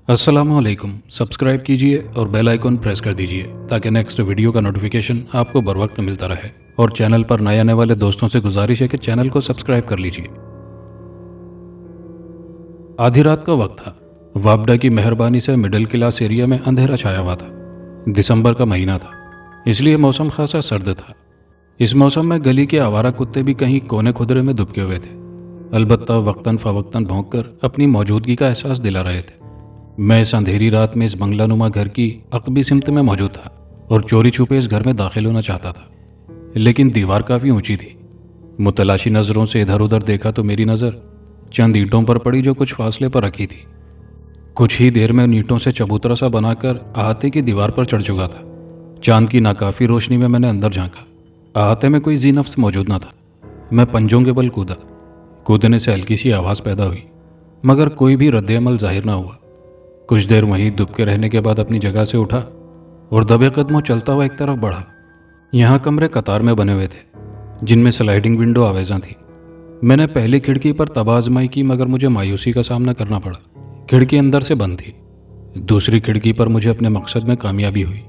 अस्सलामुअलैकुम। सब्सक्राइब कीजिए और बेल आइकन प्रेस कर दीजिए ताकि नेक्स्ट वीडियो का नोटिफिकेशन आपको बर वक्त मिलता रहे। और चैनल पर नए आने वाले दोस्तों से गुजारिश है कि चैनल को सब्सक्राइब कर लीजिए। आधी रात का वक्त था। वापडा की मेहरबानी से मिडिल क्लास एरिया में अंधेरा छाया हुआ था। दिसंबर का महीना था, इसलिए मौसम खासा सर्द था। इस मौसम में गली के आवारा कुत्ते भी कहीं कोने खुदरे में दुबके हुए थे, अलबत्ता वक्तन फवक्तन भौंककर अपनी मौजूदगी का एहसास दिला रहे थे। मैं इस अंधेरी रात में इस बंगलानुमा घर की अकबी सिमत में मौजूद था और चोरी छुपे इस घर में दाखिल होना चाहता था, लेकिन दीवार काफ़ी ऊंची थी। मुतलाशी नज़रों से इधर उधर देखा तो मेरी नज़र चंद ईंटों पर पड़ी जो कुछ फासले पर रखी थी। कुछ ही देर में उन ईंटों से चबूतरा सा बनाकर अहाते की दीवार पर चढ़ चुका था। चांद की नाकाफी रोशनी में मैंने अंदर झांका। अहाते में कोई जीनफ्स मौजूद न था। मैं पंजों के बल कूदा। कूदने से हल्की सी आवाज़ पैदा हुई, मगर कोई भी रद्द-ए-अमल जाहिर न हुआ। कुछ देर वहीं दुबके रहने के बाद अपनी जगह से उठा और दबे कदमों चलता हुआ एक तरफ बढ़ा। यहाँ कमरे कतार में बने हुए थे, जिनमें स्लाइडिंग विंडो आवेज़ा थी। मैंने पहली खिड़की पर तब आजमाई की, मगर मुझे मायूसी का सामना करना पड़ा। खिड़की अंदर से बंद थी। दूसरी खिड़की पर मुझे अपने मकसद में कामयाबी हुई।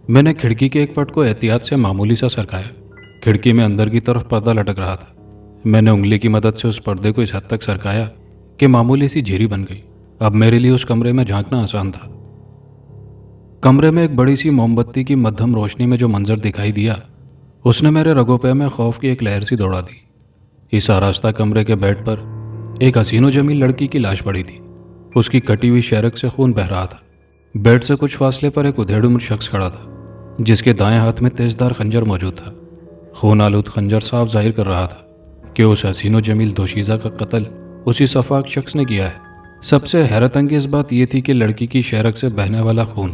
मैंने खिड़की के एक पट को एहतियात से मामूली सा सरकाया। खिड़की में अंदर की तरफ पर्दा लटक रहा था। मैंने उंगली की मदद से उस पर्दे को इस हद तक सरकाया कि मामूली सी झिरी बन गई। अब मेरे लिए उस कमरे में झांकना आसान था। कमरे में एक बड़ी सी मोमबत्ती की मध्यम रोशनी में जो मंजर दिखाई दिया, उसने मेरे रगों में खौफ की एक लहर सी दौड़ा दी। इस आरास्ता कमरे के बेड पर एक हसीनो जमील लड़की की लाश पड़ी थी। उसकी कटी हुई शहरक से खून बह रहा था। बेड से कुछ फासले पर एक उधेड़ उम्र शख्स खड़ा था, जिसके दाएं हाथ में तेजदार खंजर मौजूद था। खून आलूद खंजर साफ जाहिर कर रहा था कि उस हसीनो जमील दोशीज़ा का कत्ल उसी सफाक शख्स ने किया है। सबसे हैरत अंगेज बात यह थी कि लड़की की शहरक से बहने वाला खून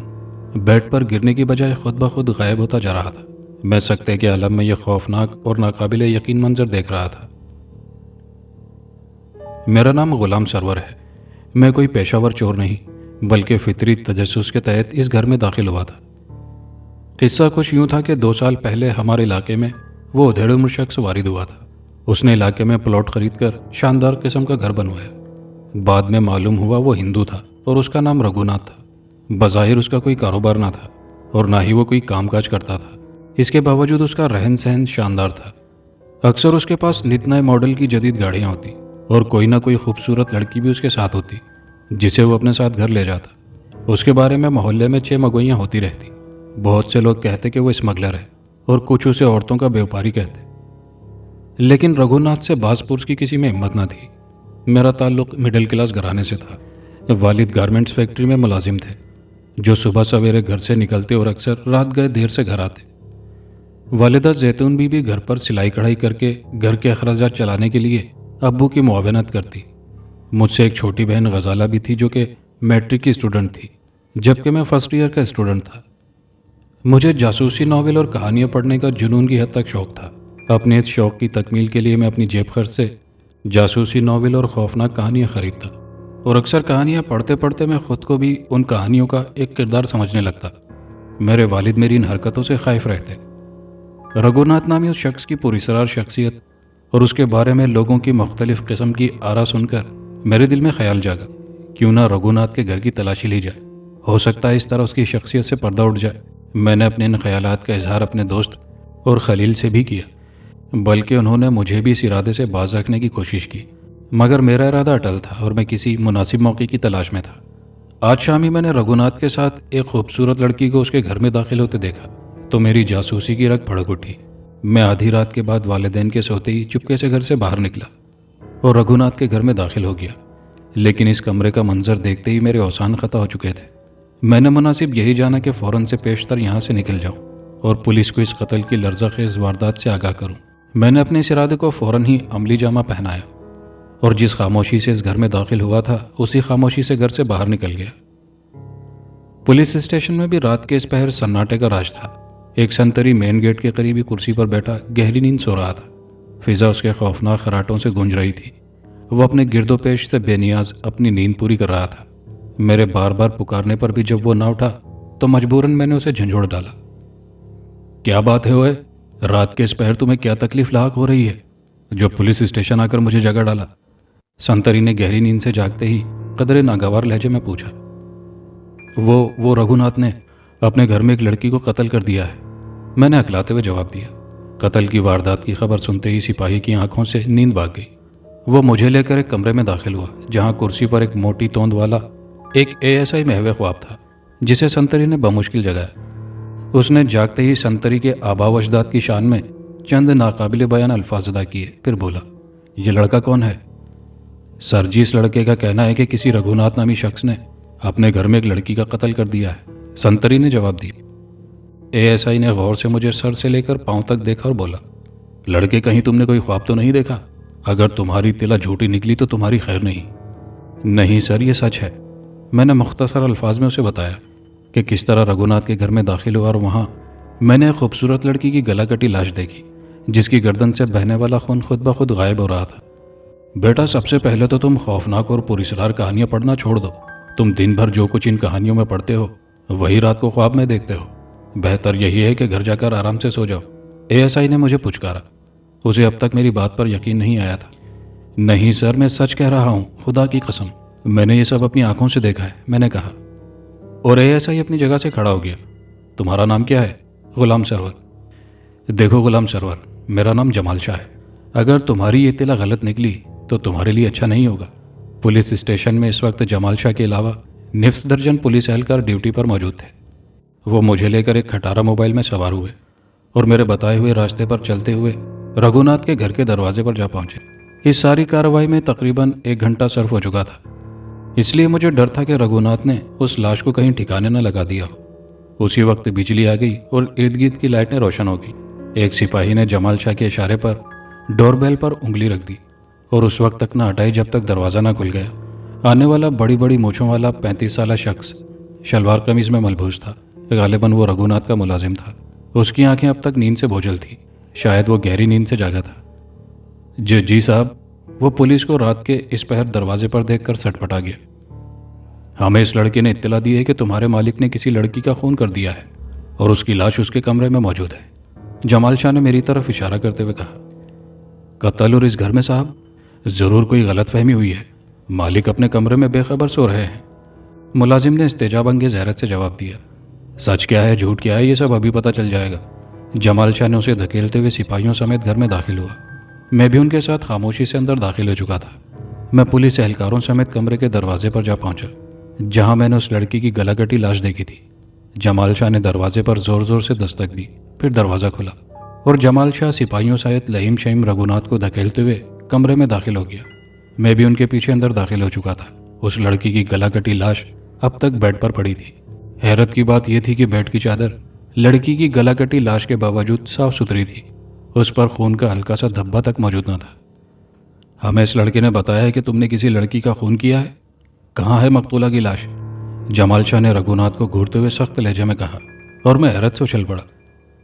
बेड पर गिरने की बजाय खुद ब खुद गायब होता जा रहा था। मैं सकते के आलम में यह खौफनाक और नाकाबिले यकीन मंजर देख रहा था। मेरा नाम गुलाम सरवर है। मैं कोई पेशावर चोर नहीं, बल्कि फितरी तजस्सुस के तहत इस घर में दाखिल हुआ था। किस्सा कुछ यूं था कि 2 साल पहले हमारे इलाके में वो उधेड़ उम्र शख्स वारिद हुआ था। उसने इलाके में प्लॉट खरीद कर शानदार किस्म का घर बनवाया। बाद में मालूम हुआ वो हिंदू था और उसका नाम रघुनाथ था। बज़ाहिर उसका कोई कारोबार ना था और ना ही वो कोई कामकाज करता था। इसके बावजूद उसका रहन सहन शानदार था। अक्सर उसके पास नित नए मॉडल की जदीद गाड़ियाँ होती और कोई ना कोई खूबसूरत लड़की भी उसके साथ होती, जिसे वो अपने साथ घर ले जाता। उसके बारे में मोहल्ले में 6 मगोइयाँ होती रहती। बहुत से लोग कहते कि वो स्मगलर है और कुछ उसे औरतों का व्यापारी कहते। लेकिन रघुनाथ से बाजपुर की किसी में हिम्मत न थी। मेरा ताल्लुक मिडिल क्लास घराने से था। वालिद गारमेंट्स फैक्ट्री में मुलाजिम थे, जो सुबह सवेरे घर से निकलते और अक्सर रात गए देर से घर आते। वालिदा जैतून बीबी घर पर सिलाई कढ़ाई करके घर के अखराजात चलाने के लिए अब्बू की मुआवनत करती। मुझसे एक छोटी बहन गजाला भी थी, जो कि मैट्रिक की स्टूडेंट थी, जबकि मैं फर्स्ट ईयर का स्टूडेंट था। मुझे जासूसी नावल और कहानियाँ पढ़ने का जुनून की हद तक शौक था। अपने इस शौक की तकमील के लिए मैं अपनी जेब खर्च से जासूसी नावल और खौफनाक कहानियाँ खरीदता, और अक्सर कहानियाँ पढ़ते पढ़ते मैं खुद को भी उन कहानियों का एक किरदार समझने लगता। मेरे वालिद मेरी इन हरकतों से खौफ रहते। रघुनाथ नामी उस शख्स की पुरस्रार शख्सियत और उसके बारे में लोगों की मुख्तलिफ किस्म की आरा सुनकर मेरे दिल में ख्याल जागा, क्यों ना रघुनाथ के घर की तलाशी ली जाए। हो सकता है इस तरह उसकी शख्सियत से पर्दा उठ जाए। मैंने अपने इन ख्यालात का इजहार अपने दोस्त और खलील से भी किया, बल्कि उन्होंने मुझे भी इस इरादे से बाज रखने की कोशिश की, मगर मेरा इरादा अटल था और मैं किसी मुनासिब मौके की तलाश में था। आज शाम ही मैंने रघुनाथ के साथ एक खूबसूरत लड़की को उसके घर में दाखिल होते देखा तो मेरी जासूसी की रग भड़क उठी। मैं आधी रात के बाद वालिदैन के सोते ही चुपके से घर से बाहर निकला और रघुनाथ के घर में दाखिल हो गया। लेकिन इस कमरे का मंजर देखते ही मेरे औसान खता हो चुके थे। मैंने मुनासिब यही जाना कि फ़ौरन से पेशतर यहाँ से निकल जाऊँ और पुलिस को इस कत्ल की लर्ज़ाखेज़ वारदात से आगाह करूँ। मैंने अपने इस इरादे को फ़ौरन ही अमली जामा पहनाया और जिस खामोशी से इस घर में दाखिल हुआ था, उसी खामोशी से घर से बाहर निकल गया। पुलिस स्टेशन में भी रात के इस पहर सन्नाटे का राज था। एक संतरी मेन गेट के करीबी कुर्सी पर बैठा गहरी नींद सो रहा था। फिजा उसके खौफनाक खराटों से गूंज रही थी। वो अपने गिरदोपेश से बेनियाज अपनी नींद पूरी कर रहा था। मेरे बार बार पुकारने पर भी जब वो ना उठा तो मजबूरन मैंने उसे झंझोड़ डाला। क्या बात है ओए, रात के इस पहर तुम्हें क्या तकलीफ लाक हो रही है जो पुलिस स्टेशन आकर मुझे जगा डाला? संतरी ने गहरी नींद से जागते ही कदरे नागवार लहजे में पूछा। वो रघुनाथ ने अपने घर में एक लड़की को कत्ल कर दिया है, मैंने अकलाते हुए जवाब दिया। कत्ल की वारदात की खबर सुनते ही सिपाही की आंखों से नींद भाग गई। वो मुझे लेकर एक कमरे में दाखिल हुआ जहां कुर्सी पर एक मोटी तोंद वाला एक एएसआई महवे ख्वाब था, जिसे संतरी ने बमुश्किल जगाया। उसने जागते ही संतरी के आबाव अजदाद की शान में चंद नाकाबिले बयान अल्फाज अदा किए, फिर बोला, ये लड़का कौन है? सर जी, इस लड़के का कहना है कि किसी रघुनाथ नामी शख्स ने अपने घर में एक लड़की का कत्ल कर दिया है, संतरी ने जवाब दिया। एएसआई ने गौर से मुझे सर से लेकर पांव तक देखा और बोला, लड़के, कहीं तुमने कोई ख्वाब तो नहीं देखा? अगर तुम्हारी तिला झूठी निकली तो तुम्हारी खैर नहीं। नहीं सर, ये सच है, मैंने मुख्तसर अल्फाज में उसे बताया कि किस तरह रघुनाथ के घर में दाखिल हुआ और वहाँ मैंने एक खूबसूरत लड़की की गला कटी लाश देखी, जिसकी गर्दन से बहने वाला खून खुद ब खुद गायब हो रहा था। बेटा, सबसे पहले तो तुम खौफनाक और पुरस्रार कहानियां पढ़ना छोड़ दो। तुम दिन भर जो कुछ इन कहानियों में पढ़ते हो वही रात को ख्वाब में देखते हो। बेहतर यही है कि घर जाकर आराम से सो जाओ। एएसआई ने मुझे पुचकारा। उसे अब तक मेरी बात पर यकीन नहीं आया था। नहीं सर, मैं सच कह रहा हूँ, खुदा की कसम, मैंने ये सब अपनी आंखों से देखा है, मैंने कहा। और एएसआई अपनी जगह से खड़ा हो गया। तुम्हारा नाम क्या है? गुलाम सरवर। देखो गुलाम सरवर, मेरा नाम जमाल शाह है। अगर तुम्हारी ये इत्तला गलत निकली तो तुम्हारे लिए अच्छा नहीं होगा। पुलिस स्टेशन में इस वक्त जमाल शाह के अलावा निफ्स दर्जन पुलिस एहलकार ड्यूटी पर मौजूद थे। वो मुझे लेकर एक खटारा मोबाइल में सवार हुए और मेरे बताए हुए रास्ते पर चलते हुए रघुनाथ के घर के दरवाजे पर जा पहुंचे। इस सारी कार्रवाई में तकरीबन 1 घंटा सर्फ हो चुका था, इसलिए मुझे डर था कि रघुनाथ ने उस लाश को कहीं ठिकाने न लगा दिया हो। उसी वक्त बिजली आ गई और इर्द गिर्द की लाइटें रोशन हो गई। एक सिपाही ने जमाल शाह के इशारे पर डोरबेल पर उंगली रख दी और उस वक्त तक न हटाई जब तक दरवाज़ा न खुल गया। आने वाला बड़ी बड़ी मूँछों वाला 35 साला शख्स शलवार कमीज में मलबूस था। गालिबन वो रघुनाथ का मुलाजिम था। उसकी आंखें अब तक नींद से बोझल थी, शायद वो गहरी नींद से जागा था। जी साहब, वो पुलिस को रात के इस पहर दरवाजे पर देखकर सटपटा गया। हमें इस लड़के ने इत्तला दी है कि तुम्हारे मालिक ने किसी लड़की का खून कर दिया है और उसकी लाश उसके कमरे में मौजूद है, जमाल शाह ने मेरी तरफ इशारा करते हुए कहा। कत्ल और इस घर में साहब? ज़रूर कोई गलतफहमी हुई है। मालिक अपने कमरे में बेखबर सो रहे हैं। मुलाजिम ने इस्तेजाब अंगेज़ हैरत से जवाब दिया। सच क्या है झूठ क्या है ये सब अभी पता चल जाएगा। जमाल शाह ने उसे धकेलते हुए सिपाहियों समेत घर में दाखिल हुआ। मैं भी उनके साथ खामोशी से अंदर दाखिल हो चुका था। मैं पुलिस एहलकारों समेत कमरे के दरवाजे पर जा पहुंचा जहां मैंने उस लड़की की गलाकटी लाश देखी थी। जमाल शाह ने दरवाजे पर जोर जोर से दस्तक दी, फिर दरवाज़ा खुला और जमाल शाह सिपाहियों सहित लहीम शहीम रघुनाथ को धकेलते हुए कमरे में दाखिल हो गया। मैं भी उनके पीछे अंदर दाखिल हो चुका था। उस लड़की की गलाकटी लाश अब तक बेड पर पड़ी थी। हैरत की बात यह थी कि बेड की चादर लड़की की गलाकटी लाश के बावजूद साफ सुथरी थी। उस पर खून का हल्का सा धब्बा तक मौजूद न था। हमें इस लड़के ने बताया है कि तुमने किसी लड़की का खून किया है। कहाँ है मकतूला की लाश? जमाल शाह ने रघुनाथ को घूरते हुए सख्त लहजे में कहा और मैं हैरत से उछल पड़ा।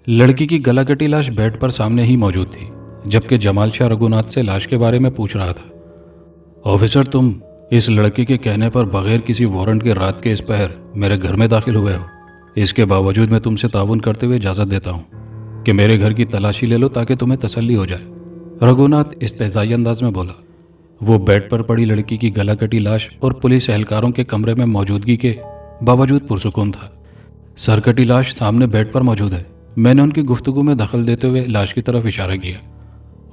लड़की की गलाकटी लाश बेड पर सामने ही मौजूद थी, जबकि जमाल शाह रघुनाथ से लाश के बारे में पूछ रहा था। ऑफिसर, तुम इस लड़के के कहने पर बगैर किसी वारंट के रात के इस पहर मेरे घर में दाखिल हुए हो। इसके बावजूद मैं तुमसे ताउन करते हुए इजाज़त देता हूँ कि मेरे घर की तलाशी ले लो ताकि तुम्हें तसल्ली हो जाए। रघुनाथ इस्तेज़ाई अंदाज में बोला। वो बेड पर पड़ी लड़की की गलाकटी लाश और पुलिस एहलकारों के कमरे में मौजूदगी के बावजूद पुरसुकून था। सरकटी लाश सामने बेड पर मौजूद है। मैंने उनकी गुफ्तगू में दखल देते हुए लाश की तरफ इशारा किया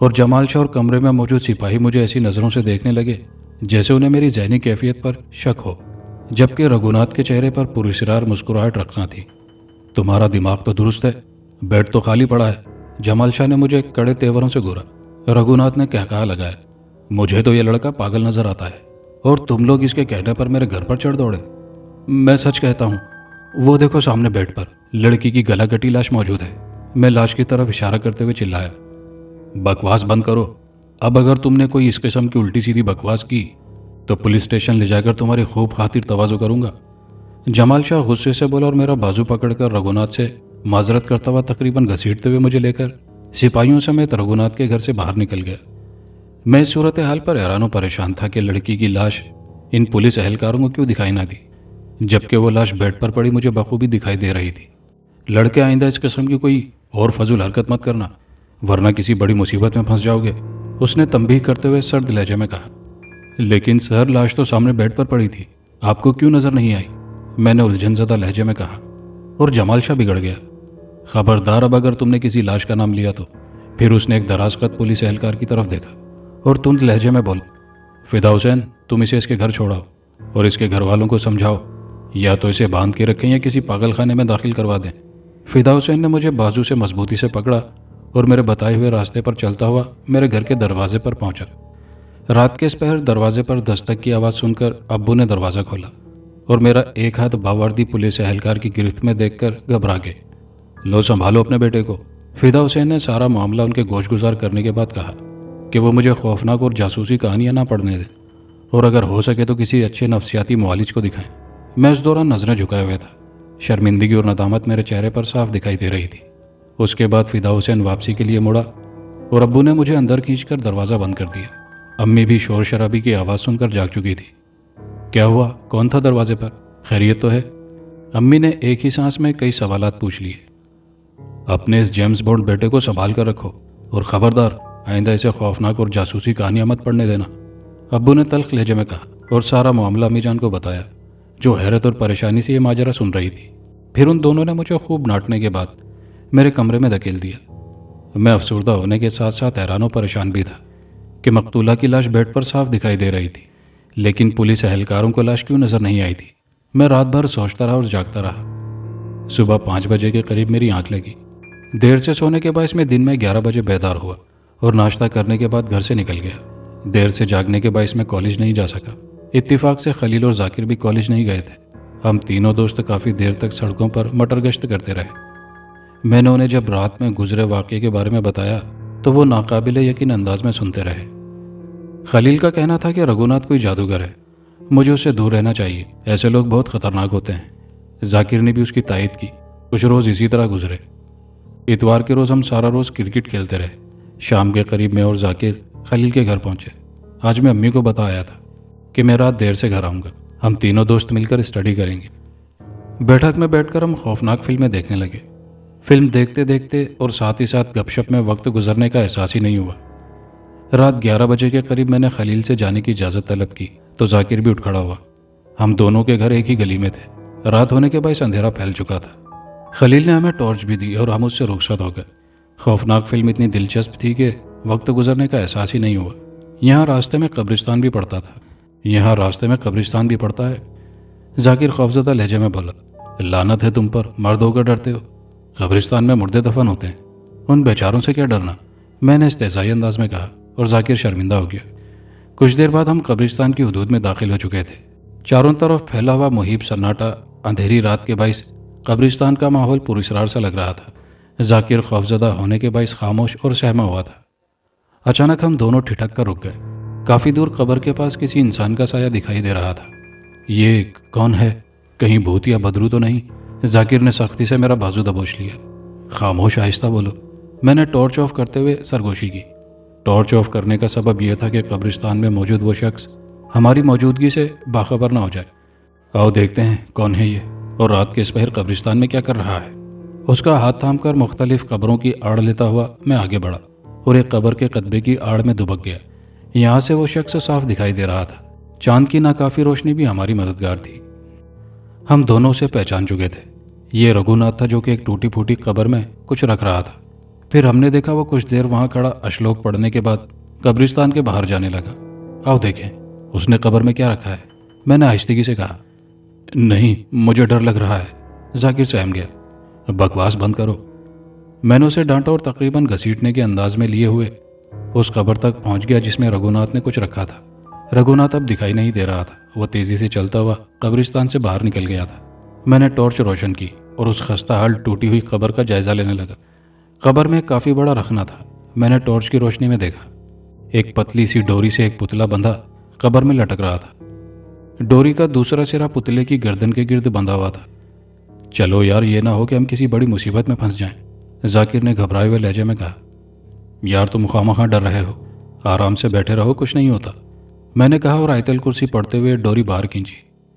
और जमाल शाह और कमरे में मौजूद सिपाही मुझे ऐसी नज़रों से देखने लगे जैसे उन्हें मेरी ज़हनी कैफियत पर शक हो, जबकि रघुनाथ के चेहरे पर पुरस्रार मुस्कुराहट रखना थी। तुम्हारा दिमाग तो दुरुस्त है, बेड तो खाली पड़ा है। जमाल शाह ने मुझे कड़े तेवरों से घूरा। रघुनाथ ने कहकहा लगाया। मुझे तो ये लड़का पागल नजर आता है और तुम लोग इसके कहने पर मेरे घर पर चढ़ दौड़े। मैं सच कहता हूँ, वो देखो सामने बेड पर लड़की की गलाकटी लाश मौजूद है। मैं लाश की तरफ इशारा करते हुए चिल्लाया। बकवास बंद करो। अब अगर तुमने कोई इस किस्म की उल्टी सीधी बकवास की तो पुलिस स्टेशन ले जाकर तुम्हारी खूब खातिर तवाज़ो करूंगा। जमाल शाह गुस्से से बोला और मेरा बाजू पकड़कर रघुनाथ से माजरत करता हुआ तकरीबन घसीटते हुए मुझे लेकर सिपाहियों समेत रघुनाथ के घर से बाहर निकल गया। मैं इस सूरत हाल पर हैरान और परेशान था कि लड़की की लाश इन पुलिस एहलकारों को क्यों दिखाई ना दी, जबकि वो लाश बेड पर पड़ी मुझे बखूबी दिखाई दे रही थी। लड़के, आइंदा इस किस्म की कोई और फजूल हरकत मत करना, वरना किसी बड़ी मुसीबत में फंस जाओगे, उसने तंबीह करते हुए सर्द लहजे में कहा। लेकिन सर, लाश तो सामने बेड पर पड़ी थी, आपको क्यों नजर नहीं आई? मैंने उलझनज़दा लहजे में कहा। और जमाल शाह बिगड़ गया। खबरदार, अब अगर तुमने किसी लाश का नाम लिया तो। फिर उसने एक दराजकद पुलिस एहलकार की तरफ देखा और तुंद लहजे में बोला, फिदा हुसैन, तुम इसे इसके घर छोड़ाओ और इसके घर वालों को समझाओ, या तो इसे बांध के रखें या किसी पागल खाने में दाखिल करवा दें। फिदा हुसैन ने मुझे बाजू से मजबूती से पकड़ा और मेरे बताए हुए रास्ते पर चलता हुआ मेरे घर के दरवाजे पर पहुंचा। रात के इस पहर दरवाजे पर दस्तक की आवाज़ सुनकर अब्बू ने दरवाज़ा खोला और मेरा एक हाथ बावर्दी पुलिस एहलकार की गिरफ्त में देखकर घबरा गए। लो, संभालो अपने बेटे को। फिदा हुसैन ने सारा मामला उनके गोश गुजार करने के बाद कहा कि वो मुझे खौफनाक और जासूसी कहानियां ना पढ़ने दें और अगर हो सके तो किसी अच्छे नफ्सियाती मुआलिज को दिखाएं। मैं इस दौरान नजरें झुकाए हुए था। शर्मिंदगी और नदामत मेरे चेहरे पर साफ दिखाई दे रही थी। उसके बाद फिदा हुसैन वापसी के लिए मुड़ा और अब्बू ने मुझे अंदर खींचकर दरवाज़ा बंद कर दिया। अम्मी भी शोर शराबी की आवाज़ सुनकर जाग चुकी थी। क्या हुआ? कौन था दरवाजे पर? खैरियत तो है? अम्मी ने एक ही सांस में कई सवालात पूछ लिए। अपने इस जेम्स बॉन्ड बेटे को संभाल कर रखो और खबरदार, आइंदा इसे खौफनाक और जासूसी कहानियां मत पढ़ने देना, अब्बू ने तल्ख लहजे में कहा और सारा मामला अम्मी जान को बताया, जो हैरत और परेशानी से ये माजरा सुन रही थी। फिर उन दोनों ने मुझे खूब डांटने के बाद मेरे कमरे में धकेल दिया। मैं अफसुर्दा होने के साथ साथ हैरान और परेशान भी था कि मकतूला की लाश बेड पर साफ दिखाई दे रही थी, लेकिन पुलिस एहलकारों को लाश क्यों नजर नहीं आई थी। मैं रात भर सोचता रहा और जागता रहा। सुबह 5 बजे के करीब मेरी आंख लगी। देर से सोने के बायस मैं दिन में 11 बजे बेदार हुआ और नाश्ता करने के बाद घर से निकल गया। देर से जागने के बायस मैं कॉलेज नहीं जा सका। इत्तिफाक से खलील और जाकिर भी कॉलेज नहीं गए थे। हम तीनों दोस्त काफ़ी देर तक सड़कों पर मटर गश्त करते रहे। मैंने उन्हें जब रात में गुजरे वाक़े के बारे में बताया तो वो नाकाबिल यकीन अंदाज में सुनते रहे। खलील का कहना था कि रघुनाथ कोई जादूगर है, मुझे उससे दूर रहना चाहिए, ऐसे लोग बहुत ख़तरनाक होते हैं। जाकिर ने भी उसकी तायद की। कुछ रोज़ इसी तरह गुजरे। इतवार के रोज़ हम सारा रोज़ क्रिकेट खेलते रहे। शाम के करीब मैं और जाकिर खलील के घर पहुंचे। आज मैं अम्मी को बताया था कि मैं रात देर से घर आऊँगा, हम तीनों दोस्त मिलकर स्टडी करेंगे। बैठक में बैठकर हम खौफनाक फिल्में देखने लगे। फिल्म देखते देखते और साथ ही साथ गपशप में वक्त गुजरने का एहसास ही नहीं हुआ। रात 11 बजे के करीब मैंने खलील से जाने की इजाज़त तलब की तो जाकिर भी उठ खड़ा हुआ। हम दोनों के घर एक ही गली में थे। रात होने के बाद अंधेरा फैल चुका था। खलील ने हमें टॉर्च भी दी और हम उससे रुखसत हो गए। खौफनाक फिल्म इतनी दिलचस्प थी कि वक्त गुजरने का एहसास ही नहीं हुआ। यहाँ रास्ते में कब्रिस्तान भी पड़ता है। जाकिर खौफजदा लहजे में बोला, लानत है तुम पर, मर्द होकर डरते हो। कब्रिस्तान में मुर्दे दफन होते हैं, उन बेचारों से क्या डरना, मैंने इस्तेज़ाई अंदाज में कहा और जाकिर शर्मिंदा हो गया। कुछ देर बाद हम कब्रिस्तान की हदूद में दाखिल हो चुके थे। चारों तरफ फैला हुआ मुहीब सन्नाटा अंधेरी रात के बाइस कब्रिस्तान का माहौल पुरस्रार सा लग रहा था। जाकिर खौफजदा होने के बाइस खामोश और सहमा हुआ था। अचानक हम दोनों ठिठक कर रुक गए। काफ़ी दूर कब्र के पास किसी इंसान का साया दिखाई दे रहा था। ये कौन है? कहीं भूत या बदरू तो नहीं? जाकिर ने सख्ती से मेरा बाजू दबोच लिया। खामोश, आहिस्ता बोलो। मैंने टॉर्च ऑफ करते हुए सरगोशी की। टॉर्च ऑफ करने का सबब यह था कि कब्रिस्तान में मौजूद वो शख्स हमारी मौजूदगी से बाखबर ना हो जाए। आओ देखते हैं कौन है ये और रात के इस पहर कब्रिस्तान में क्या कर रहा है। उसका हाथ थामकर मुख्तलिफ कब्रों की आड़ लेता हुआ मैं आगे बढ़ा और एक कब्र के कदबे की आड़ में दुबक गया। यहाँ से वो शख्स साफ दिखाई दे रहा था। चांद की नाकाफी रोशनी भी हमारी मददगार थी। हम दोनों उसे पहचान चुके थे। ये रघुनाथ था जो कि एक टूटी फूटी कब्र में कुछ रख रहा था। फिर हमने देखा वो कुछ देर वहां खड़ा अश्लोक पढ़ने के बाद कब्रिस्तान के बाहर जाने लगा। आओ देखें उसने कब्र में क्या रखा है, मैंने आहिस्तगी से कहा। नहीं, मुझे डर लग रहा है, जाकिर सहम गया। बकवास बंद करो, मैंने उसे डांटा और तकरीबन घसीटने के अंदाज में लिए हुए उस कब्र तक पहुंच गया जिसमें रघुनाथ ने कुछ रखा था। रघुनाथ अब दिखाई नहीं दे रहा था। वह तेजी से चलता हुआ कब्रिस्तान से बाहर निकल गया था। मैंने टॉर्च रोशन की और उस खस्ता हाल टूटी हुई कब्र का जायजा लेने लगा। कब्र में काफ़ी बड़ा रखना था। मैंने टॉर्च की रोशनी में देखा एक पतली सी डोरी से एक पुतला बंधा कब्र में लटक रहा था। डोरी का दूसरा सिरा पुतले की गर्दन के गिर्द बंधा हुआ था। चलो यार, ये ना हो कि हम किसी बड़ी मुसीबत में फंस जाएं, जाकिर ने घबराए हुए लहजे में कहा। यार तुम खामखा डर रहे हो, आराम से बैठे रहो, कुछ नहीं होता, मैंने कहा और आयतल कुर्सी पढ़ते हुए डोरी बाहर खींची।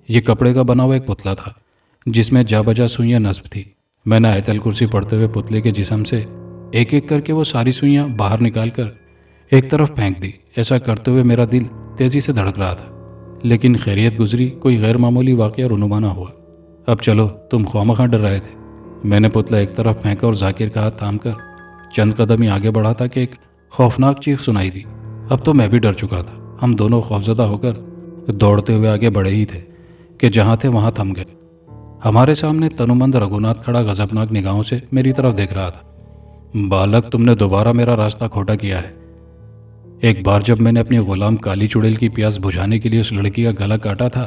ये कपड़े का बना हुआ एक पुतला था जिसमें जा बजा सुइयां नस्ब थी। मैंने आयतल कुर्सी पढ़ते हुए पुतले के जिस्म से एक एक करके वो सारी सुइयां बाहर निकाल कर एक तरफ फेंक दी। ऐसा करते हुए मेरा दिल तेजी से धड़क रहा था, लेकिन खैरियत गुजरी, कोई गैर मामूली वाक़या रुनुमा ना हुआ। अब चलो, तुम ख्वामखा डर रहे थे। मैंने पुतला एक तरफ फेंका और जाकिर का हाथ थामकर चंद कदम ही आगे बढ़ा था कि एक खौफनाक चीख सुनाई दी। अब तो मैं भी डर चुका था। हम दोनों खौफजदा होकर दौड़ते हुए आगे बढ़े ही थे कि जहाँ थे वहाँ थम गए। हमारे सामने तनुमंद रघुनाथ खड़ा गजबनाक निगाहों से मेरी तरफ देख रहा था। बालक, तुमने दोबारा मेरा रास्ता खोटा किया है। एक बार जब मैंने अपनी गुलाम काली चुड़ैल की प्यास बुझाने के लिए उस लड़की का गला काटा था,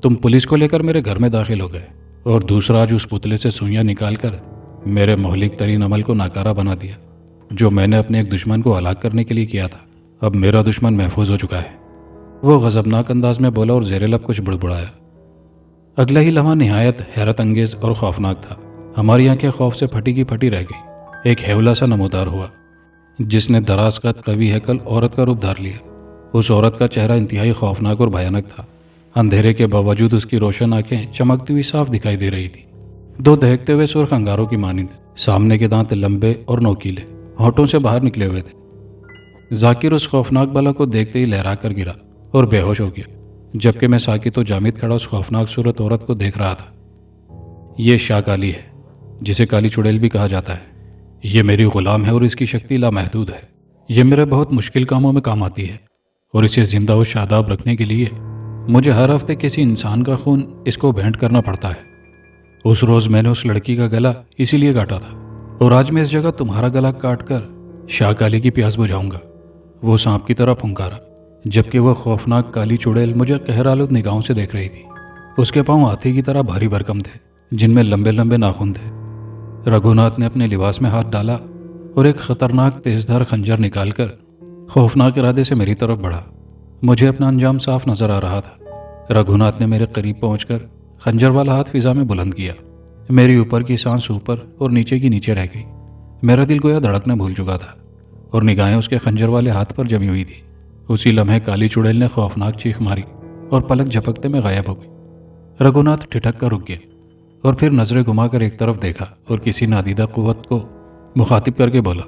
तुम पुलिस को लेकर मेरे घर में दाखिल हो गए, और दूसरा आज उस पुतले से सुइयां निकालकर मेरे मौलिक तरीन अमल को नाकारा बना दिया, जो मैंने अपने एक दुश्मन को हलाक करने के लिए किया था। अब मेरा दुश्मन महफूज हो चुका है। वो गजबनाक अंदाज में बोला और ज़ेरे लब कुछ बुड़बुड़ाया। अगला ही लम्हा निहायत हैरत अंगेज और खौफनाक था। हमारी आंखें खौफ से फटी की फटी रह गई। एक हेवला सा नमूदार हुआ जिसने दराज कद कवि हैकल औरत का रूप धार लिया। उस औरत का चेहरा इंतहाई खौफनाक और भयानक था। अंधेरे के बावजूद उसकी रोशन आंखें चमकती हुई साफ दिखाई दे रही थी, दो दहकते हुए सुर्ख अंगारों की मानिंद। सामने के दांत लंबे और नोकीले, होठों से बाहर निकले हुए थे। जाकिर उस खौफनाक बला को देखते ही लहरा कर गिरा और बेहोश हो गया, जबकि मैं साकित और जामिद खड़ा उस खौफनाक सूरत औरत को देख रहा था। ये शाह काली है, जिसे काली चुड़ैल भी कहा जाता है। ये मेरी गुलाम है और इसकी शक्ति लामहदूद है। ये मेरे बहुत मुश्किल कामों में काम आती है, और इसे जिंदा और शादाब रखने के लिए मुझे हर हफ्ते किसी इंसान का खून इसको भेंट करना पड़ता है। उस रोज़ मैंने उस लड़की का गला इसीलिए काटा था, और आज मैं इस जगह तुम्हारा गला काट कर शाह काली की प्यास बुझाऊंगा। वो सांप की तरह फुंकारा, जबकि वह खौफनाक काली चुड़ैल मुझे कहरालुद निगाहों से देख रही थी। उसके पांव हाथी की तरह भारी भरकम थे, जिनमें लंबे लंबे नाखून थे। रघुनाथ ने अपने लिबास में हाथ डाला और एक खतरनाक तेजधार खंजर निकालकर खौफनाक इरादे से मेरी तरफ बढ़ा। मुझे अपना अंजाम साफ नजर आ रहा था। रघुनाथ ने मेरे करीब पहुंचकर खंजर वाला हाथ फिजा में बुलंद किया। मेरी ऊपर की सांस ऊपर और नीचे की नीचे रह गई। मेरा दिल गोया धड़कना भूल चुका था और निगाहें उसके खंजर वाले हाथ पर जमी हुई थी। उसी लम्हे काली चुड़ैल ने खौफनाक चीख मारी और पलक झपकते में गायब हो गई। रघुनाथ ठिठक कर रुक गया और फिर नजरें घुमाकर एक तरफ देखा और किसी नादीदा कुव्वत को मुखातिब करके बोला,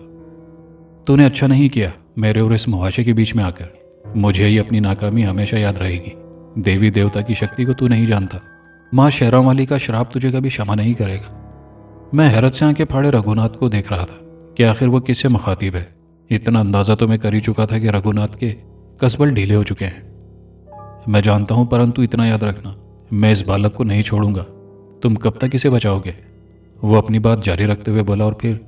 तूने अच्छा नहीं किया मेरे और इस मुहाशे के बीच में आकर। मुझे ही अपनी नाकामी हमेशा याद रहेगी। देवी देवता की शक्ति को तू नहीं जानता। माँ शेरों वाली का श्राप तुझे कभी क्षमा नहीं करेगा। मैं हैरत से आंखें फाड़े रघुनाथ को देख रहा था कि आखिर वो किससे मुखातिब है। इतना अंदाजा तो मैं कर ही चुका था कि रघुनाथ के कसबल ढीले हो चुके हैं। मैं जानता हूं, परंतु इतना याद रखना, मैं इस बालक को नहीं छोड़ूंगा। तुम कब तक इसे बचाओगे? वो अपनी बात जारी रखते हुए बोला और फिर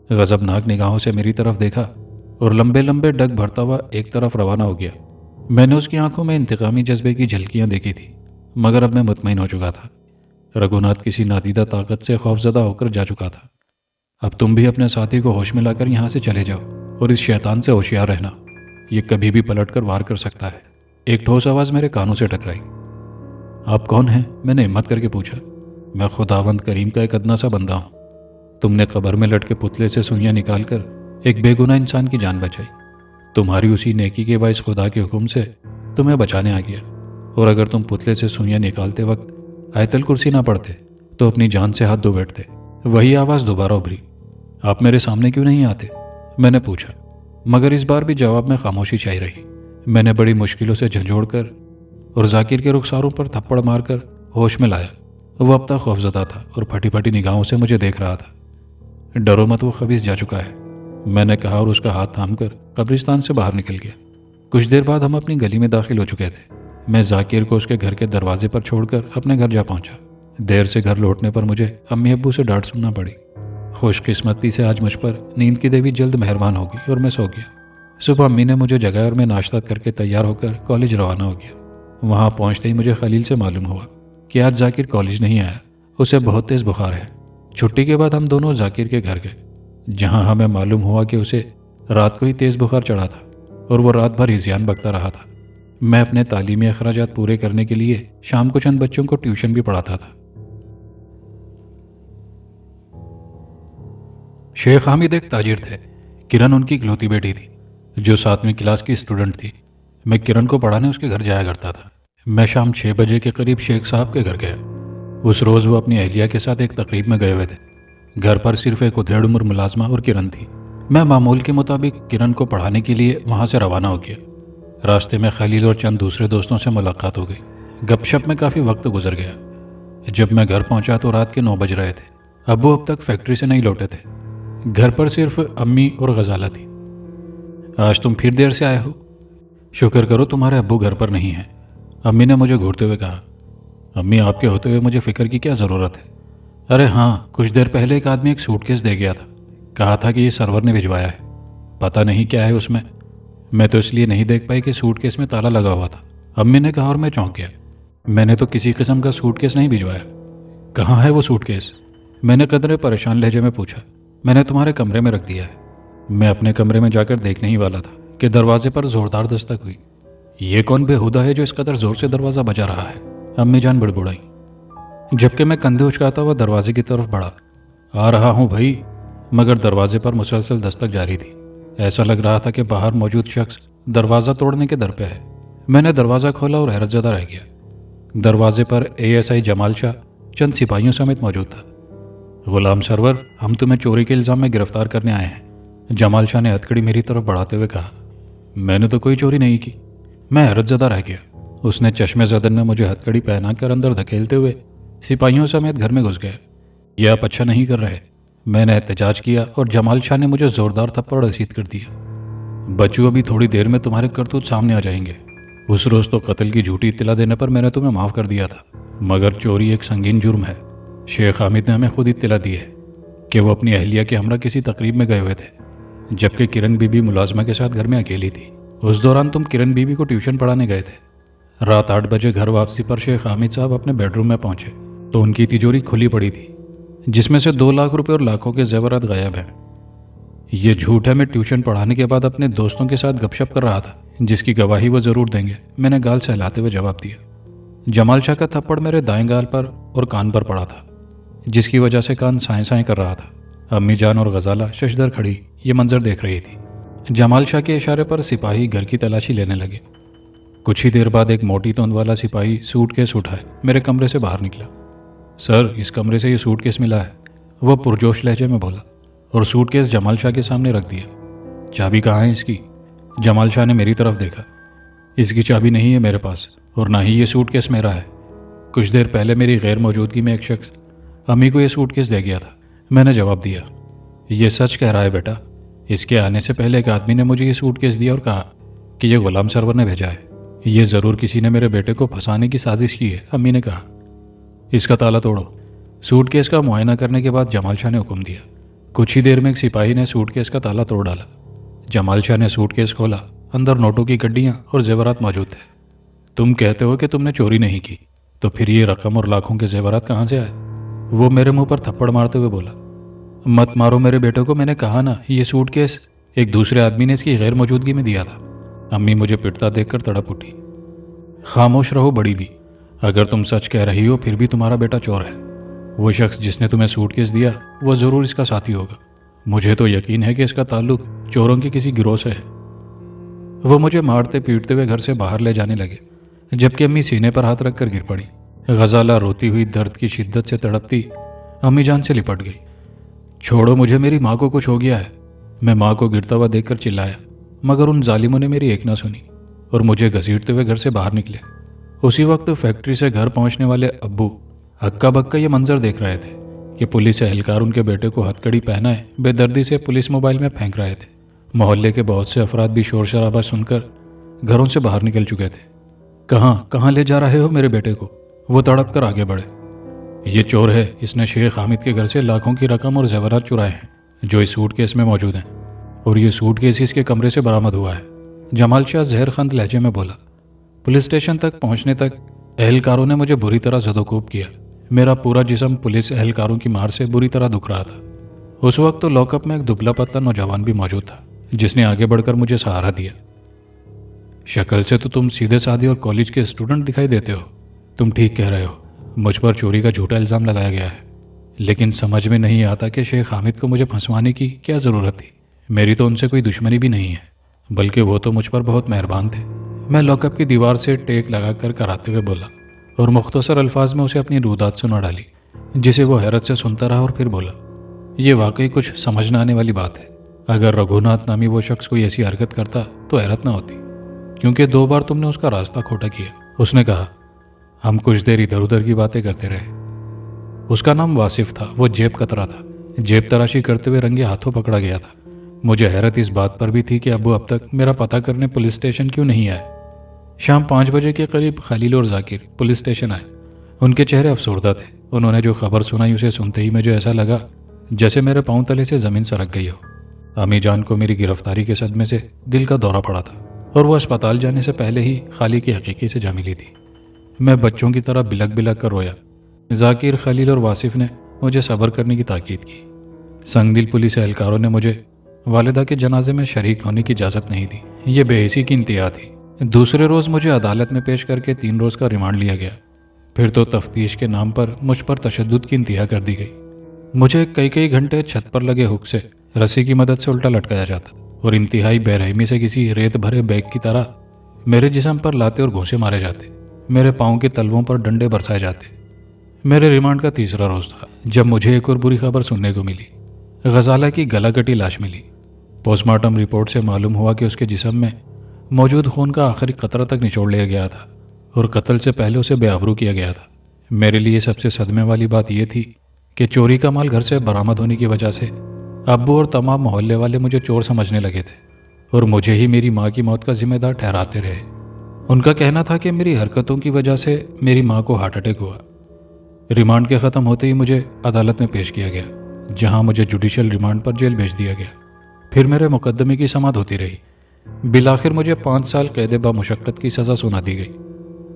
गजबनाक निगाहों से मेरी तरफ देखा और लंबे लंबे डग भरता हुआ एक तरफ रवाना हो गया। मैंने उसकी आंखों में इंतकामी जज्बे की झलकियां देखी थी, मगर अब मैं मुतमईन हो चुका था। रघुनाथ किसी नादीदा ताकत से खौफजदा होकर जा चुका था। अब तुम भी अपने साथी को होश में लाकर यहाँ से चले जाओ और इस शैतान से होशियार रहना। ये कभी भी पलटकर वार कर सकता है। एक ठोस आवाज़ मेरे कानों से टकराई। आप कौन हैं? मैंने हिम्मत करके पूछा। मैं खुदावंद करीम का एक अदना सा बंदा हूँ। तुमने कब्र में लटके पुतले से सुइयां निकालकर एक बेगुनाह इंसान की जान बचाई। तुम्हारी उसी नेकी के बाइस खुदा के हुक्म से तुम्हें बचाने आ गया। और अगर तुम पुतले से सुइयां निकालते वक्त आयतल कुर्सी ना पढ़ते तो अपनी जान से हाथ धो बैठते। वही आवाज़ दोबारा उभरी। आप मेरे सामने क्यों नहीं आते? मैंने पूछा, मगर इस बार भी जवाब में खामोशी छाई रही। मैंने बड़ी मुश्किलों से झंझोड़कर और जाकिर के रुखसारों पर थप्पड़ मारकर होश में लाया। वो अब तक खौफजदा था और फटी फटी निगाहों से मुझे देख रहा था। डरो मत, वो खबीस जा चुका है, मैंने कहा और उसका हाथ थामकर कब्रिस्तान से बाहर निकल गया। कुछ देर बाद हम अपनी गली में दाखिल हो चुके थे। मैं जाकिर को उसके घर के दरवाजे पर छोड़कर अपने घर जा पहुंचा। देर से घर लौटने पर मुझे अम्मी अब्बू से डांट सुनना पड़ी। खुशकिस्मती से आज मुझ पर नींद की देवी जल्द मेहरबान हो गई और मैं सो गया। सुबह अम्मी ने मुझे जगाया और मैं नाश्ता करके तैयार होकर कॉलेज रवाना हो गया। वहाँ पहुँचते ही मुझे खलील से मालूम हुआ कि आज जाकिर कॉलेज नहीं आया। उसे बहुत तेज़ बुखार है। छुट्टी के बाद हम दोनों जाकिर के घर गए, जहाँ हमें मालूम हुआ कि उसे रात को ही तेज़ बुखार चढ़ा था और वो रात भर हिज़ियान बकता रहा था। मैं अपने तालीमी अखराजात पूरे करने के लिए शाम को चंद बच्चों को ट्यूशन भी पढ़ाता था। शेख हामिद एक ताजिर थे। किरण उनकी इकलौती बेटी थी, जो 7वीं क्लास की स्टूडेंट थी। मैं किरण को पढ़ाने उसके घर जाया करता था। मैं शाम 6 बजे के करीब शेख साहब के घर गया। उस रोज़ वो अपनी अहलिया के साथ एक तकरीब में गए हुए थे। घर पर सिर्फ एक उधेड़ उम्र मुलाजमा और किरण थी। मैं मामूल के मुताबिक किरण को पढ़ाने के लिए वहाँ से रवाना हो गया। रास्ते में खलील और चंद दूसरे दोस्तों से मुलाकात हो गई। गपशप में काफ़ी वक्त गुजर गया। जब मैं घर पहुंचा तो रात के 9 बज रहे थे। अब्बू अब तक फैक्ट्री से नहीं लौटे थे। घर पर सिर्फ अम्मी और गजाला थी। आज तुम फिर देर से आए हो? शुक्र करो तुम्हारे अब्बू घर पर नहीं हैं, अम्मी ने मुझे घूरते हुए कहा। अम्मी, आपके होते हुए मुझे फिक्र की क्या ज़रूरत है? अरे हाँ, कुछ देर पहले एक आदमी एक सूटकेस दे गया था। कहा था कि ये सर्वर ने भिजवाया है। पता नहीं क्या है उसमें। मैं तो इसलिए नहीं देख पाई कि सूटकेस में ताला लगा हुआ था, अम्मी ने कहा और मैं चौंक गया। मैंने तो किसी किस्म का सूटकेस नहीं भिजवाया। कहाँ है वो सूटकेस? मैंने कदरे परेशान लहजे में पूछा। मैंने तुम्हारे कमरे में रख दिया है। मैं अपने कमरे में जाकर देखने ही वाला था कि दरवाजे पर जोरदार दस्तक हुई। ये कौन बेहुदा है जो इस कदर जोर से दरवाज़ा बजा रहा है? अम्मी जान बड़बड़ाई, जबकि मैं कंधे उचकाता हुआ दरवाजे की तरफ बढ़ा। आ रहा हूँ भाई। मगर दरवाजे पर मुसलसल दस्तक जारी थी। ऐसा लग रहा था कि बाहर मौजूद शख्स दरवाज़ा तोड़ने के दर पे है। मैंने दरवाज़ा खोला और हैरतज़दा रह गया। दरवाजे पर एएसआई जमाल शाह चंद सिपाहियों समेत मौजूद था। गुलाम सरवर, हम तुम्हें चोरी के इल्ज़ाम में गिरफ्तार करने आए हैं, जमाल शाह ने हथकड़ी मेरी तरफ बढ़ाते हुए कहा। मैंने तो कोई चोरी नहीं की। मैं हैरतज़दा रह गया। उसने चश्मे ज़दन में मुझे हथकड़ी पहनाकर अंदर धकेलते हुए सिपाहियों समेत घर में घुस गए। यह आप अच्छा नहीं कर रहे, मैंने एहतजाज किया और जमाल शाह ने मुझे ज़ोरदार थप्पड़ रसीद कर दिया। बच्चों, अभी थोड़ी देर में तुम्हारे करतूत सामने आ जाएंगे। उस रोज़ तो कत्ल की झूठी इत्तला देने पर मैंने तुम्हें माफ़ कर दिया था, मगर चोरी एक संगीन जुर्म है। शेख हामिद ने हमें खुद इत्तला दी है कि वो अपनी अहलिया के हमरा किसी तकरीब में गए हुए थे, जबकि किरण बीबी मुलाजमा के साथ घर में अकेली थी। उस दौरान तुम किरण बीबी को ट्यूशन पढ़ाने गए थे। रात 8 बजे घर वापसी पर शेख हामिद साहब अपने बेडरूम में पहुंचे तो उनकी तिजोरी खुली पड़ी थी, जिसमें से 2 लाख रुपए और लाखों के जेवरात गायब हैं। ये झूठ है, मैं ट्यूशन पढ़ाने के बाद अपने दोस्तों के साथ गपशप कर रहा था, जिसकी गवाही वो ज़रूर देंगे, मैंने गाल सहलाते हुए जवाब दिया। जमाल शाह का थप्पड़ मेरे दाएं गाल पर और कान पर पड़ा था, जिसकी वजह से कान साएं साएं कर रहा था। अम्मी जान और गजाला शशदर खड़ी ये मंजर देख रही थी। जमाल शाह के इशारे पर सिपाही घर की तलाशी लेने लगे। कुछ ही देर बाद एक मोटी तोंद वाला सिपाही सूटकेस उठाए मेरे कमरे से बाहर निकला। सर, इस कमरे से ये सूटकेस मिला है, वह पुरजोश लहजे में बोला और सूटकेस जमाल शाह के सामने रख दिया। चाबी कहाँ है इसकी? जमाल शाह ने मेरी तरफ देखा। इसकी चाबी नहीं है मेरे पास और ना ही ये सूटकेस मेरा है। कुछ देर पहले मेरी गैर मौजूदगी में एक शख्स अम्मी को ये सूटकेस दे गया था, मैंने जवाब दिया। ये सच कह रहा है बेटा। इसके आने से पहले एक आदमी ने मुझे ये सूटकेस दिया और कहा कि यह गुलाम सरवर ने भेजा है। ये ज़रूर किसी ने मेरे बेटे को फंसाने की साजिश की है, अम्मी ने कहा। इसका ताला तोड़ो। सूटकेस का मुआयना करने के बाद जमाल शाह ने हुक्म दिया। कुछ ही देर में एक सिपाही ने सूटकेस का ताला तोड़ डाला। जमाल शाह ने सूटकेस खोला। अंदर नोटों की गड्डियाँ और जेवरात मौजूद थे। तुम कहते हो कि तुमने चोरी नहीं की, तो फिर ये रकम और लाखों के जेवरात कहाँ से आए? वो मेरे मुंह पर थप्पड़ मारते हुए बोला। मत मारो मेरे बेटे को, मैंने कहा ना, ये सूटकेस एक दूसरे आदमी ने इसकी गैर मौजूदगी में दिया था। अम्मी मुझे पिटता देखकर तड़प उठी। खामोश रहो बड़ी भी, अगर तुम सच कह रही हो फिर भी तुम्हारा बेटा चोर है। वो शख्स जिसने तुम्हें सूटकेस दिया वो ज़रूर इसका साथी होगा। मुझे तो यकीन है कि इसका ताल्लुक चोरों के किसी गिरोह से है। वो मुझे मारते पीटते हुए घर से बाहर ले जाने लगे, जबकि अम्मी सीने पर हाथ रखकर गिर पड़ी। गजाला रोती हुई दर्द की शिद्दत से तड़पती अम्मी जान से लिपट गई। छोड़ो मुझे, मेरी माँ को कुछ हो गया है। मैं माँ को गिरता हुआ देखकर चिल्लाया, मगर उन जालिमों ने मेरी एक ना सुनी और मुझे घसीटते हुए घर से बाहर निकले। उसी वक्त फैक्ट्री से घर पहुंचने वाले अब्बू हक्का बक्का ये मंजर देख रहे थे कि पुलिस एहलकार उनके बेटे को हथकड़ी पहनाए बेदर्दी से पुलिस मोबाइल में फेंक रहे थे। मोहल्ले के बहुत से अफराद भी शोर शराबा सुनकर घरों से बाहर निकल चुके थे। कहाँ ले जा रहे हो मेरे बेटे को? वो तड़प कर आगे बढ़े। ये चोर है, इसने शेख हामिद के घर से लाखों की रकम और जेवरात चुराए हैं जो इस सूटकेस में मौजूद हैं, और ये सूटकेस इसके कमरे से बरामद हुआ है, जमाल शाह जहरखंद लहजे में बोला। पुलिस स्टेशन तक पहुंचने तक एहलकारों ने मुझे बुरी तरह ज़दोकोब किया। मेरा पूरा जिस्म पुलिस एहलकारों की मार से बुरी तरह दुख रहा था। उस वक्त तो लॉकअप में एक दुबला पतला नौजवान भी मौजूद था, जिसने आगे बढ़कर मुझे सहारा दिया। शक्ल से तो तुम सीधे साधे और कॉलेज के स्टूडेंट दिखाई देते हो। तुम ठीक कह रहे हो, मुझ पर चोरी का झूठा इल्ज़ाम लगाया गया है, लेकिन समझ में नहीं आता कि शेख हामिद को मुझे फंसवाने की क्या ज़रूरत थी। मेरी तो उनसे कोई दुश्मनी भी नहीं है, बल्कि वो तो मुझ पर बहुत मेहरबान थे। मैं लॉकअप की दीवार से टेक लगाकर कराते हुए बोला और मुख्तसर अल्फाज में उसे अपनी रूदात सुना डाली, जिसे वो हैरत से सुनता रहा और फिर बोला, ये वाकई कुछ समझ न आने वाली बात है। अगर रघुनाथ नामी वो शख्स कोई ऐसी हरकत करता तो हैरत ना होती, क्योंकि 2 बार तुमने उसका रास्ता खोटा किया। उसने कहा। हम कुछ देर इधर उधर की बातें करते रहे। उसका नाम वासिफ था। वो जेब कतरा था। जेब तराशी करते हुए रंगे हाथों पकड़ा गया था। मुझे हैरत इस बात पर भी थी कि अब्बू अब तक मेरा पता करने पुलिस स्टेशन क्यों नहीं आए। शाम 5 बजे के करीब खलील और जाकिर पुलिस स्टेशन आए। उनके चेहरे अफसरदा थे। उन्होंने जो खबर सुनाई उसे सुनते ही मुझे ऐसा लगा जैसे मेरे पांव तले से ज़मीन सरक गई हो। अम्मी जान को मेरी गिरफ्तारी के सदमे से दिल का दौरा पड़ा था और वो अस्पताल जाने से पहले ही खाली की हकीकी से जा मिली थी। मैं बच्चों की तरह बिलक बिलक कर रोया। जाकिर, खलील और वासिफ ने मुझे सब्र करने की ताकीद की। संगदिल पुलिस एहलकारों ने मुझे वालिदा के जनाजे में शरीक होने की इजाज़त नहीं दी। ये बेहिसी की इंतहा थी। दूसरे रोज़ मुझे अदालत में पेश करके 3 रोज़ का रिमांड लिया गया। फिर तो तफ्तीश के नाम पर मुझ पर तशद्दुद की इंतहा कर दी गई। मुझे कई कई घंटे छत पर लगे हुक से रस्सी की मदद से उल्टा लटकाया जाता और इंतहाई बेरहमी से किसी रेत भरे बैग की तरह मेरे जिस्म पर लाते और घूंसे मारे जाते। मेरे पाँव के तलवों पर डंडे बरसाए जाते। मेरे रिमांड का तीसरा रोज़ था जब मुझे एक और बुरी खबर सुनने को मिली। गजाला की गलाकटी लाश मिली। पोस्टमार्टम रिपोर्ट से मालूम हुआ कि उसके जिस्म में मौजूद खून का आखिरी कतरा तक निचोड़ लिया गया था और कत्ल से पहले उसे बेआबरू किया गया था। मेरे लिए सबसे सदमे वाली बात यह थी कि चोरी का माल घर से बरामद होने की वजह से अब्बू और तमाम मोहल्ले वाले मुझे चोर समझने लगे थे और मुझे ही मेरी माँ की मौत का जिम्मेदार ठहराते रहे। उनका कहना था कि मेरी हरकतों की वजह से मेरी माँ को हार्ट अटैक हुआ। रिमांड के ख़त्म होते ही मुझे अदालत में पेश किया गया, जहाँ मुझे जुडिशल रिमांड पर जेल भेज दिया गया। फिर मेरे मुकदमे की समाअत होती रही। बिलाखिर मुझे 5 साल कैद बामुशक्कत की सज़ा सुना दी गई।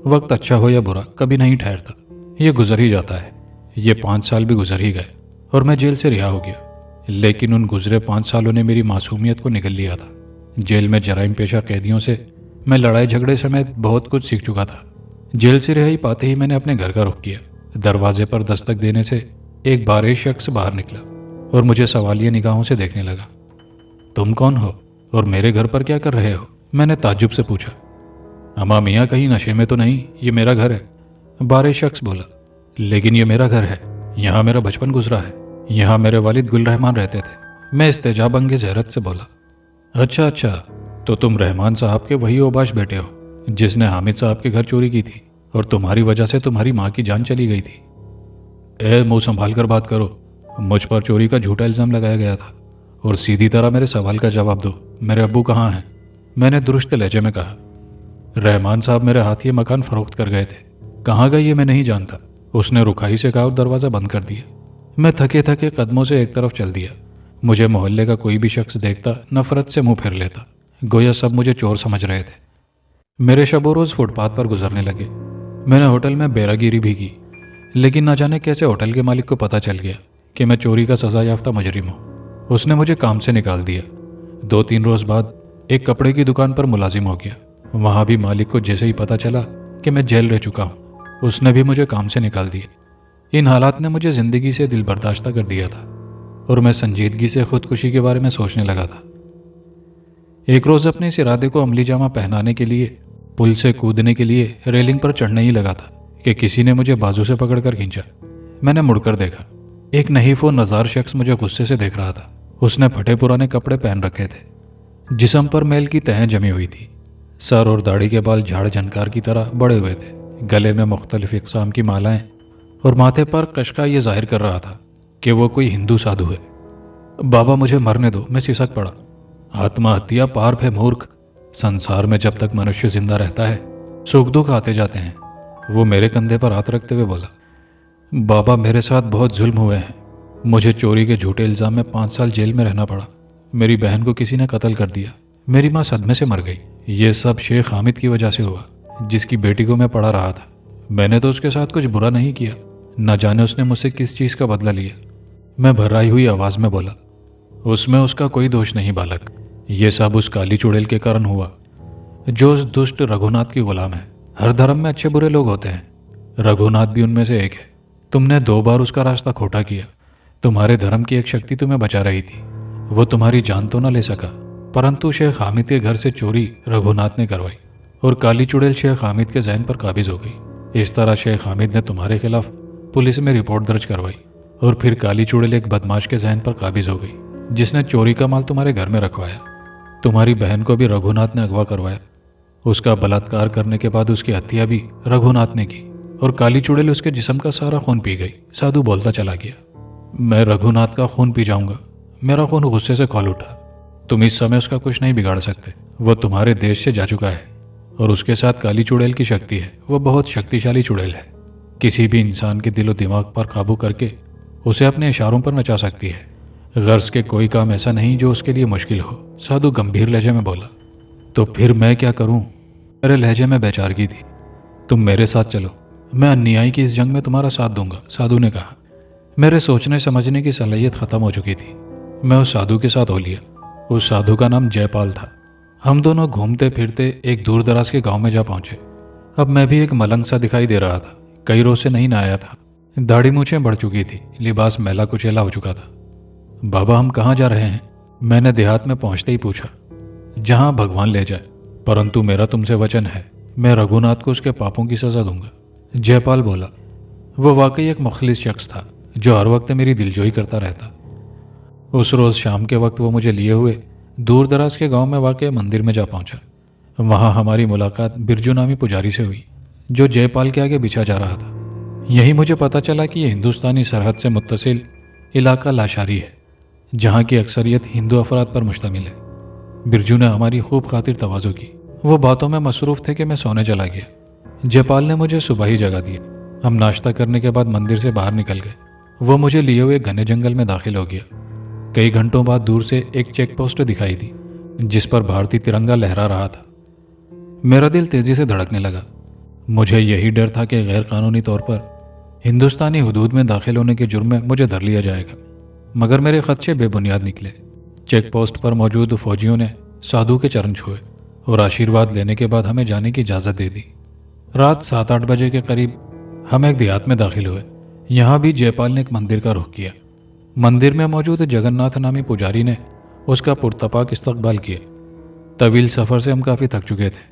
वक्त अच्छा हो या बुरा कभी नहीं ठहरता, ये गुजर ही जाता है। ये 5 साल भी गुजर ही गए और मैं जेल से रिहा हो गया। लेकिन उन गुजरे 5 सालों ने मेरी मासूमियत को निगल लिया था। जेल में जराइम पेशा कैदियों से मैं लड़ाई झगड़े समेत बहुत कुछ सीख चुका था। जेल से रिहाई पाते ही मैंने अपने घर का रुख किया। दरवाजे पर दस्तक देने से एक बारिश शख्स बाहर निकला और मुझे सवालिया निगाहों से देखने लगा। तुम कौन हो और मेरे घर पर क्या कर रहे हो? मैंने ताज्जुब से पूछा। अम्मा मियाँ कहीं नशे में तो नहीं? ये मेरा घर है, बारिश शख्स बोला। लेकिन ये मेरा घर है, यहाँ मेरा बचपन गुजरा है, यहाँ मेरे वालिद गुल रहमान रहते थे। मैं इस्तेजाब अंगेज़ हैरत से बोला। अच्छा अच्छा, तो तुम रहमान साहब के वही ओबाश बेटे हो जिसने हामिद साहब के घर चोरी की थी और तुम्हारी वजह से तुम्हारी माँ की जान चली गई थी। मुंह संभाल कर बात करो। मुझ पर चोरी का झूठा इल्ज़ाम लगाया गया था और सीधी तरह मेरे सवाल का जवाब दो। मेरे अब्बू कहाँ हैं? मैंने दुरुस्त लहजे में कहा। रहमान साहब मेरे हाथ ये मकान फरोख्त कर गए थे। कहाँ गए ये मैं नहीं जानता, उसने रुखाई से कहा और दरवाज़ा बंद कर दिया। मैं थके थके कदमों से एक तरफ चल दिया। मुझे मोहल्ले का कोई भी शख्स देखता नफरत से मुंह फेर लेता, गोया सब मुझे चोर समझ रहे थे। मेरे शबो रोज़ फुटपाथ पर गुजरने लगे। मैंने होटल में बेरागिरी भी की, लेकिन ना जाने कैसे होटल के मालिक को पता चल गया कि मैं चोरी का सज़ा याफ्ता मुजरिम हूँ। उसने मुझे काम से निकाल दिया। 2-3 रोज़ बाद एक कपड़े की दुकान पर मुलाजिम हो गया। वहाँ भी मालिक को जैसे ही पता चला कि मैं जेल रह चुका हूँ, उसने भी मुझे काम से निकाल दिया। इन हालात ने मुझे ज़िंदगी से दिल बर्दाश्ता कर दिया था और मैं संजीदगी से खुदकुशी के बारे में सोचने लगा था। एक रोज़ अपने इस इरादे को अमली जामा पहनाने के लिए पुल से कूदने के लिए रेलिंग पर चढ़ने ही लगा था कि किसी ने मुझे बाजू से पकड़कर खींचा। मैंने मुड़कर देखा। एक नहीफ व नज़ार शख्स मुझे गुस्से से देख रहा था। उसने फटे पुराने कपड़े पहन रखे थे, जिस्म पर मैल की तहें जमी हुई थी। सर और दाढ़ी के बाल झाड़ झनकार की तरह बड़े हुए थे। गले में मुख्तलिफ इक़साम की मालाएं और माथे पर कशका ये जाहिर कर रहा था कि वो कोई हिंदू साधु है। बाबा मुझे मरने दो, मैं सिसक पड़ा। आत्महत्या पार्प है मूर्ख। संसार में जब तक मनुष्य जिंदा रहता है सुख दुख आते जाते हैं। वो मेरे कंधे पर हाथ रखते हुए बोला। बाबा मेरे साथ बहुत जुल्म हुए हैं। मुझे चोरी के झूठे इल्ज़ाम में 5 साल जेल में रहना पड़ा। मेरी बहन को किसी ने कत्ल कर दिया। मेरी माँ सदमे से मर गई। ये सब शेख हामिद की वजह से हुआ, जिसकी बेटी को मैं पढ़ा रहा था। मैंने तो उसके साथ कुछ बुरा नहीं किया, न जाने उसने मुझसे किस चीज़ का बदला लिया। मैं भर्राई हुई आवाज़ में बोला। उसमें उसका कोई दोष नहीं बालक। ये सब उस काली चुड़ैल के कारण हुआ जो उस दुष्ट रघुनाथ की गुलाम है। हर धर्म में अच्छे बुरे लोग होते हैं, रघुनाथ भी उनमें से एक है। तुमने 2 बार उसका रास्ता खोटा किया। तुम्हारे धर्म की एक शक्ति तुम्हें बचा रही थी। वो तुम्हारी जान तो न ले सका, परंतु शेख हामिद के घर से चोरी रघुनाथ ने करवाई और काली चुड़ैल शेख हामिद के जहन पर काबिज हो गई। इस तरह शेख हामिद ने तुम्हारे खिलाफ पुलिस में रिपोर्ट दर्ज करवाई और फिर काली चुड़ैल एक बदमाश के जहन पर काबिज हो गई, जिसने चोरी का माल तुम्हारे घर में रखवाया। तुम्हारी बहन को भी रघुनाथ ने अगवा करवाया। उसका बलात्कार करने के बाद उसकी हत्या भी रघुनाथ ने की और काली चुड़ैल उसके जिस्म का सारा खून पी गई। साधु बोलता चला गया, मैं रघुनाथ का खून पी जाऊंगा। मेरा खून गुस्से से खौल उठा। तुम इस समय उसका कुछ नहीं बिगाड़ सकते। वो तुम्हारे देश से जा चुका है और उसके साथ काली चुड़ैल की शक्ति है। वो बहुत शक्तिशाली चुड़ैल है। किसी भी इंसान के दिलो दिमाग पर काबू करके उसे अपने इशारों पर नचा सकती है। गर्ज के कोई काम ऐसा नहीं जो उसके लिए मुश्किल हो। साधु गंभीर लहजे में बोला। तो फिर मैं क्या करूं? मेरे लहजे में बेचारगी थी। तुम मेरे साथ चलो, मैं अन्यायी की इस जंग में तुम्हारा साथ दूंगा, साधु ने कहा। मेरे सोचने समझने की सलाहियत खत्म हो चुकी थी। मैं उस साधु के साथ हो लिया। उस साधु का नाम जयपाल था। हम दोनों घूमते फिरते एक दूर दराज के गांव में जा पहुंचे। अब मैं भी एक मलंग सा दिखाई दे रहा था। कई रोज से नहीं नहाया था। दाढ़ी मूछें बढ़ चुकी थी। लिबास मैला कुचैला हो चुका था। बाबा, हम कहाँ जा रहे हैं? मैंने देहात में पहुंचते ही पूछा। जहां भगवान ले जाए, परंतु मेरा तुमसे वचन है, मैं रघुनाथ को उसके पापों की सजा दूंगा। जयपाल बोला। वो वाकई एक मुखलिस शख्स था जो हर वक्त मेरी दिलजोई करता रहता। उस रोज शाम के वक्त वो मुझे लिए हुए दूर दराज के गांव में वाक़ मंदिर में जा पहुंचा। वहां हमारी मुलाकात बिरजू नामी पुजारी से हुई, जो जयपाल के आगे बिछा जा रहा था। यही मुझे पता चला कि यह हिंदुस्तानी सरहद से मुत्तसिल इलाका लाशारी है, जहाँ की अक्सरियत हिंदू अफराद पर मुश्तमिल है। बिरजू ने हमारी खूब खातिर तवाज़ो की। वो बातों में मसरूफ़ थे कि मैं सोने चला गया। जयपाल ने मुझे सुबह ही जगा दिया। हम नाश्ता करने के बाद मंदिर से बाहर निकल गए। वो मुझे लिए हुए घने जंगल में दाखिल हो गया। कई घंटों बाद दूर से एक चेक पोस्ट दिखाई दी, जिस पर भारतीय तिरंगा लहरा रहा था। मेरा दिल तेज़ी से धड़कने लगा। मुझे यही डर था कि गैर कानूनी तौर पर हिंदुस्तानी हुदूद में दाखिल होने के जुर्म में मुझे धर लिया जाएगा। मगर मेरे खदशे बेबुनियाद निकले। चेक पोस्ट पर मौजूद फौजियों ने साधु के चरण छुए और आशीर्वाद लेने के बाद हमें जाने की इजाज़त दे दी। रात 7-8 बजे के करीब हम एक देहात में दाखिल हुए। यहाँ भी जयपाल ने एक मंदिर का रुख किया। मंदिर में मौजूद जगन्नाथ नामी पुजारी ने उसका पुरतपाक इस्तकबाल किया। तवील सफ़र से हम काफ़ी थक चुके थे,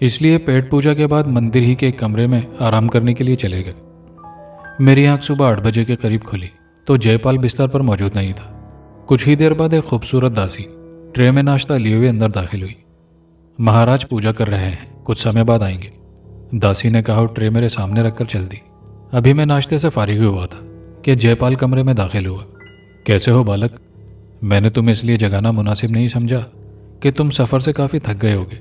इसलिए पेट पूजा के बाद मंदिर ही के एक कमरे में आराम करने के लिए चले गए। मेरी आंख सुबह 8 बजे के करीब खुली तो जयपाल बिस्तर पर मौजूद नहीं था। कुछ ही देर बाद एक खूबसूरत दासी ट्रे में नाश्ता लिए हुए अंदर दाखिल हुई। महाराज पूजा कर रहे हैं, कुछ समय बाद आएंगे, दासी ने कहा और ट्रे मेरे सामने रखकर चल दी। अभी मैं नाश्ते से फारिग हुआ था कि जयपाल कमरे में दाखिल हुआ। कैसे हो बालक? मैंने तुम्हें इसलिए जगाना मुनासिब नहीं समझा कि तुम सफ़र से काफ़ी थक गए होगे।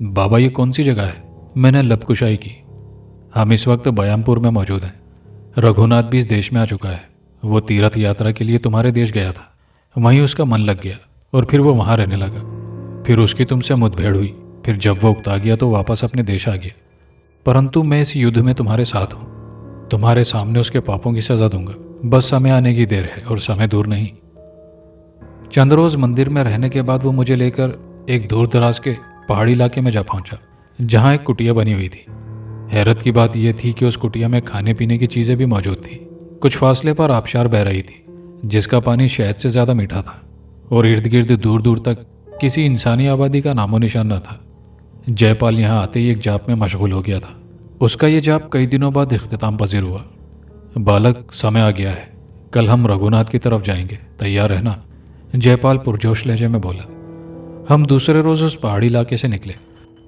बाबा, ये कौन सी जगह है? मैंने लबकुशाई की। हम इस वक्त बयामपुर में मौजूद हैं। रघुनाथ भी इस देश में आ चुका है। वो तीर्थ यात्रा के लिए तुम्हारे देश गया था। वहीं उसका मन लग गया और फिर वो वहाँ रहने लगा। फिर उसकी तुमसे मुठभेड़ हुई। फिर जब वो उकता गया तो वापस अपने देश आ गया। परंतु मैं इस युद्ध में तुम्हारे साथ हूँ। तुम्हारे सामने उसके पापों की सजा दूंगा। बस समय आने की देर है और समय दूर नहीं। चंद रोज मंदिर में रहने के बाद वो मुझे लेकर एक दूर दराज के पहाड़ी इलाके में जा पहुंचा, जहाँ एक कुटिया बनी हुई थी। हैरत की बात यह थी कि उस कुटिया में खाने पीने की चीज़ें भी मौजूद थी। कुछ फासले पर आबशार बह रही थी, जिसका पानी शहद से ज़्यादा मीठा था, और इर्द गिर्द दूर दूर तक किसी इंसानी आबादी का नामो निशान न था। जयपाल यहाँ आते ही एक जाप में मशगूल हो गया था। उसका ये जाप कई दिनों बाद इख्तिताम पजीर हुआ। बालक, समय आ गया है। कल हम रघुनाथ की तरफ जाएंगे, तैयार रहना, जयपाल पुरजोश लहजे में बोला। हम दूसरे रोज़ उस पहाड़ी इलाके से निकले।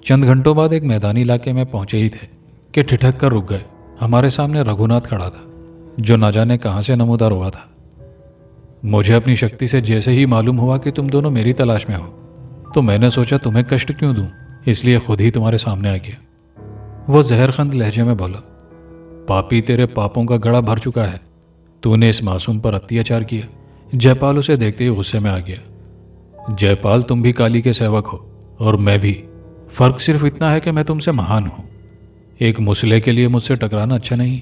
चंद घंटों बाद एक मैदानी इलाके में पहुंचे ही थे कि ठिठक कर रुक गए। हमारे सामने रघुनाथ खड़ा था, जो न जाने कहाँ से नमूदार हुआ था। मुझे अपनी शक्ति से जैसे ही मालूम हुआ कि तुम दोनों मेरी तलाश में हो, तो मैंने सोचा तुम्हें कष्ट क्यों दूं, इसलिए खुद ही तुम्हारे सामने आ गया। वो जहरखंद लहजे में बोला। पापी, तेरे पापों का गड़ा भर चुका है। तूने इस मासूम पर अत्याचार किया। जयपाल उसे देखते ही गुस्से में आ गया। जयपाल, तुम भी काली के सेवक हो और मैं भी। फर्क सिर्फ इतना है कि मैं तुमसे महान हूं। एक मुसले के लिए मुझसे टकराना अच्छा नहीं।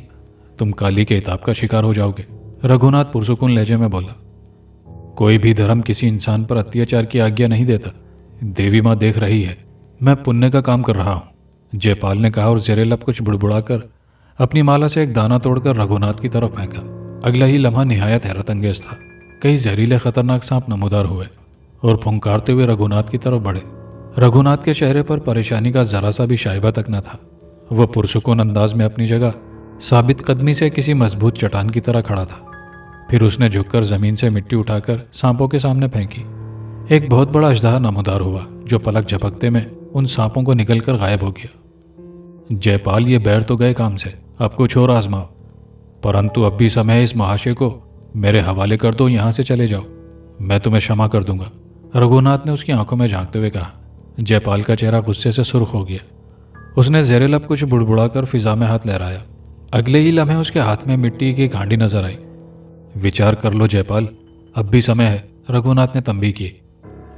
तुम काली के इताब का शिकार हो जाओगे, रघुनाथ पुरसुकून लहजे में बोला। कोई भी धर्म किसी इंसान पर अत्याचार की आज्ञा नहीं देता। देवी माँ देख रही है, मैं पुण्य का काम कर रहा हूँ, जयपाल ने कहा और जेरे लब कुछ बुड़बुड़ाकर अपनी माला से एक दाना तोड़कर रघुनाथ की तरफ फेंका। अगला ही लम्हा निहायत हैरत अंगेज था। कई जहरीले खतरनाक सांप नमूदार हुए और फुंकारते हुए रघुनाथ की तरफ बढ़े। रघुनाथ के चेहरे पर परेशानी का जरा सा भी शाइबा तक न था। वह पुरसुकून अंदाज में अपनी जगह साबित कदमी से किसी मजबूत चट्टान की तरह खड़ा था। फिर उसने झुककर जमीन से मिट्टी उठाकर सांपों के सामने फेंकी। एक बहुत बड़ा अजदहा नमूदार हुआ, जो पलक झपकते में उन सांपों को निकलकर गायब हो गया। जयपाल, ये बैर तो गए काम से, अब कुछ और आजमाओ। परंतु अब भी समय है, इस महाशय को मेरे हवाले कर दो, यहाँ से चले जाओ, मैं तुम्हें क्षमा कर दूंगा, रघुनाथ ने उसकी आंखों में झांकते हुए कहा। जयपाल का चेहरा गुस्से से सुर्ख हो गया। उसने ज़ेरे लब कुछ बुड़बुड़ाकर फिजा में हाथ लहराया। अगले ही लम्हे उसके हाथ में मिट्टी की हांडी नजर आई। विचार कर लो जयपाल, अब भी समय है, रघुनाथ ने तंबी की।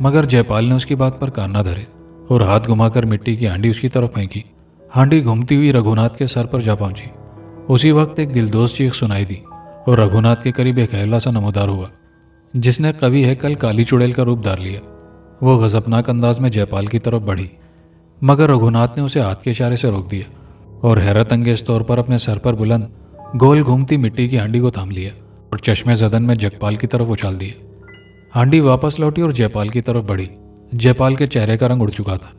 मगर जयपाल ने उसकी बात पर कान न धरे और हाथ घुमाकर मिट्टी की हांडी उसकी तरफ फेंकी। हांडी घूमती हुई रघुनाथ के सर पर जा पहुंची। उसी वक्त एक दिलदोज चीख सुनाई दी और रघुनाथ के करीब एक हैला सा नमोदार हुआ, जिसने कभी है कल काली चुड़ैल का रूप धार लिया। वो गजबनाक अंदाज में जयपाल की तरफ बढ़ी, मगर रघुनाथ ने उसे हाथ के इशारे से रोक दिया और हैरत अंगेज तौर पर अपने सर पर बुलंद गोल घूमती मिट्टी की हांडी को थाम लिया और चश्मे जदन में जगपाल की तरफ उछाल दिया। हांडी वापस लौटी और जयपाल की तरफ बढ़ी। जयपाल के चेहरे का रंग उड़ चुका था।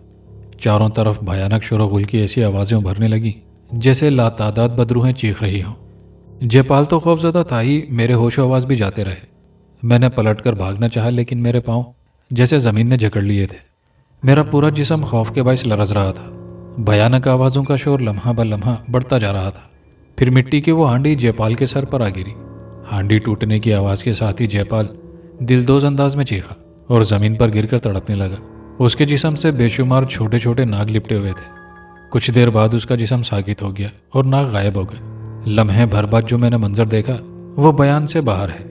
चारों तरफ भयानक शोरगुल की ऐसी आवाजें उभरने लगी जैसे लातादाद बदरूहें चीख रही हों। जयपाल तो खौफजदा था ही, मेरे होशो आवाज भी जाते रहे। मैंने पलटकर भागना चाहा, लेकिन मेरे पांव जैसे जमीन ने जकड़ लिए थे। मेरा पूरा जिस्म खौफ के बायस लरज रहा था। भयानक आवाज़ों का शोर लम्हा ब लम्हा बढ़ता जा रहा था। फिर मिट्टी की वो हांडी जयपाल के सर पर आ गिरी। हांडी टूटने की आवाज़ के साथ ही जयपाल दिलदोज अंदाज में चीखा और ज़मीन पर गिरकर तड़पने लगा। उसके जिस्म से बेशुमार छोटे छोटे नाग लिपटे हुए थे। कुछ देर बाद उसका जिस्म साकित हो गया और नाग गायब हो गए। लम्हे भर बाद जो मैंने मंजर देखा वो बयान से बाहर है।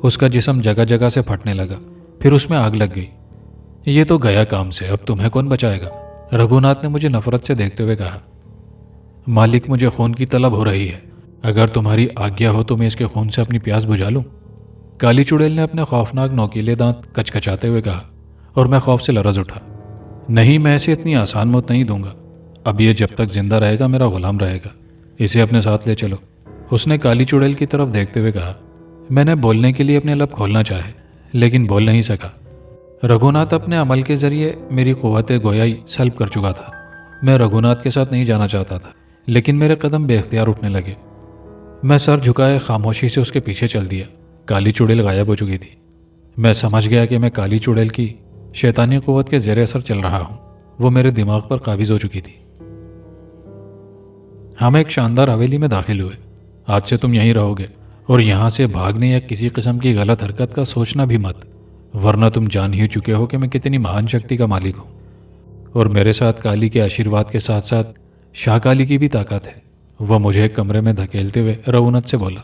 उसका जिस्म जगह जगह से फटने लगा, फिर उसमें आग लग गई। ये तो गया काम से, अब तुम्हें कौन बचाएगा, रघुनाथ ने मुझे नफरत से देखते हुए कहा। मालिक, मुझे खून की तलब हो रही है, अगर तुम्हारी आज्ञा हो तो मैं इसके खून से अपनी प्यास बुझा लूं। काली चुड़ैल ने अपने खौफनाक नोकीले दांत कचकचाते हुए कहा और मैं खौफ से लरज उठा। नहीं, मैं इसे इतनी आसान मौत नहीं दूंगा। अब ये जब तक जिंदा रहेगा मेरा गुलाम रहेगा, इसे अपने साथ ले चलो, उसने काली चुड़ैल की तरफ देखते हुए कहा। मैंने बोलने के लिए अपने लब खोलना चाहे, लेकिन बोल नहीं सका। रघुनाथ अपने अमल के जरिए मेरी क़ुव्वत गोयाई सल्ब कर चुका था। मैं रघुनाथ के साथ नहीं जाना चाहता था, लेकिन मेरे कदम बेख्तियार उठने लगे। मैं सर झुकाए खामोशी से उसके पीछे चल दिया। काली चुड़ैल गायब हो चुकी थी। मैं समझ गया कि मैं काली चुड़ैल की शैतानी क़ुव्वत के ज़ेरे असर चल रहा हूँ। वो मेरे दिमाग पर काबिज हो चुकी थी। हम एक शानदार हवेली में दाखिल हुए। आज से तुम यहीं रहोगे और यहाँ से भागने या किसी किस्म की गलत हरकत का सोचना भी मत, वरना तुम जान ही चुके हो कि मैं कितनी महान शक्ति का मालिक हूँ। और मेरे साथ काली के आशीर्वाद के साथ साथ शाह काली की भी ताकत है। वह मुझे एक कमरे में धकेलते हुए रघुनाथ से बोला।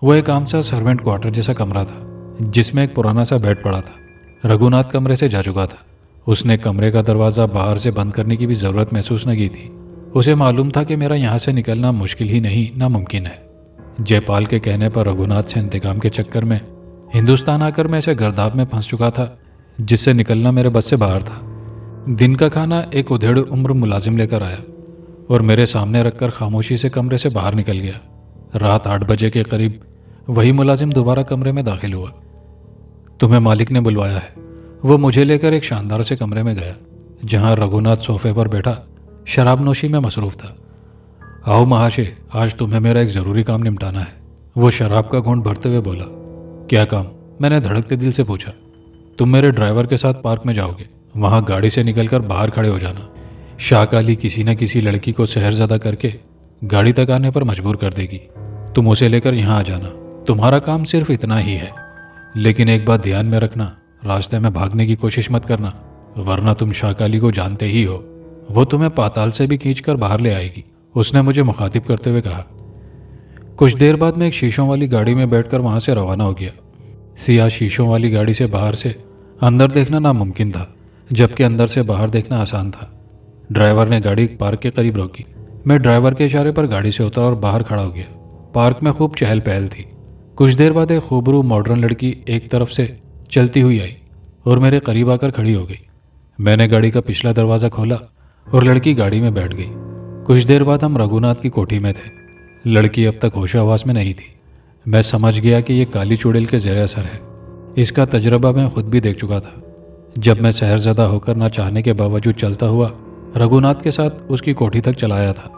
वो एक आम सा सर्वेंट क्वार्टर जैसा कमरा था, जिसमें एक पुराना सा बेड पड़ा था। रघुनाथ कमरे से जा चुका था। उसने कमरे का दरवाज़ा बाहर से बंद करने की भी ज़रूरत महसूस न की थी। उसे मालूम था कि मेरा यहाँ से निकलना मुश्किल ही नहीं, नामुमकिन है। जयपाल के कहने पर रघुनाथ से इंतकाम के चक्कर में हिंदुस्तान आकर मैं ऐसे गर्दाब में फंस चुका था जिससे निकलना मेरे बस से बाहर था। दिन का खाना एक उधेड़ उम्र मुलाजिम लेकर आया और मेरे सामने रखकर खामोशी से कमरे से बाहर निकल गया। रात 8 बजे के करीब वही मुलाजिम दोबारा कमरे में दाखिल हुआ। तुम्हें मालिक ने बुलवाया है। वो मुझे लेकर एक शानदार से कमरे में गया, जहाँ रघुनाथ सोफे पर बैठा शराब नोशी में मसरूफ था। आओ महाशय, आज तुम्हें मेरा एक ज़रूरी काम निपटाना है, वो शराब का घूंट भरते हुए बोला। क्या काम, मैंने धड़कते दिल से पूछा। तुम मेरे ड्राइवर के साथ पार्क में जाओगे, वहाँ गाड़ी से निकलकर बाहर खड़े हो जाना। शाह काली किसी न किसी लड़की को शहरज़दा करके गाड़ी तक आने पर मजबूर कर देगी। तुम उसे लेकर यहाँ आ जाना। तुम्हारा काम सिर्फ इतना ही है, लेकिन एक बात ध्यान में रखना, रास्ते में भागने की कोशिश मत करना, वरना तुम शाह काली को जानते ही हो, वो तुम्हें पाताल से भी खींचकर बाहर ले आएगी, उसने मुझे मुखातिब करते हुए कहा। कुछ देर बाद मैं एक शीशों वाली गाड़ी में बैठकर वहां से रवाना हो गया। सियाह शीशों वाली गाड़ी से बाहर से अंदर देखना नामुमकिन था, जबकि अंदर से बाहर देखना आसान था। ड्राइवर ने गाड़ी पार्क के करीब रोकी। मैं ड्राइवर के इशारे पर गाड़ी से उतरा और बाहर खड़ा हो गया। पार्क में खूब चहल पहल थी। कुछ देर बाद एक खूबरू मॉडर्न लड़की एक तरफ से चलती हुई आई और मेरे करीब आकर खड़ी हो गई। मैंने गाड़ी का पिछला दरवाज़ा खोला और लड़की गाड़ी में बैठ गई। कुछ देर बाद हम रघुनाथ की कोठी में थे। लड़की अब तक होश आवास में नहीं थी। मैं समझ गया कि यह काली चुड़ैल के ज़ेरे असर है। इसका तजर्बा मैं खुद भी देख चुका था, जब मैं शहरज़दा होकर ना चाहने के बावजूद चलता हुआ रघुनाथ के साथ उसकी कोठी तक चलाया था।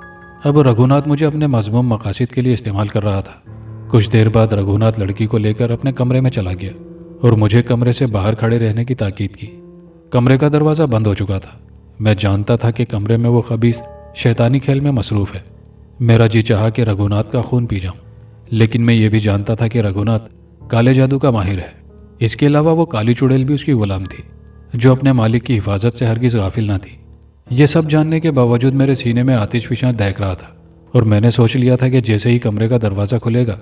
अब रघुनाथ मुझे अपने मज़मूम मकासद के लिए इस्तेमाल कर रहा था। कुछ देर बाद रघुनाथ लड़की को लेकर अपने कमरे में चला गया और मुझे कमरे से बाहर खड़े रहने की ताकीद की। कमरे का दरवाज़ा बंद हो चुका था। मैं जानता था कि कमरे में वो खबीस शैतानी खेल में मसरूफ़ है। मेरा जी चाहा कि रघुनाथ का खून पी जाऊं, लेकिन मैं ये भी जानता था कि रघुनाथ काले जादू का माहिर है। इसके अलावा वो काली चुड़ैल भी उसकी गुलाम थी, जो अपने मालिक की हिफाजत से हरगिज़ गाफिल न थी। ये सब जानने के बावजूद मेरे सीने में आतिशफिशां दहक रहा था, और मैंने सोच लिया था कि जैसे ही कमरे का दरवाज़ा खुलेगा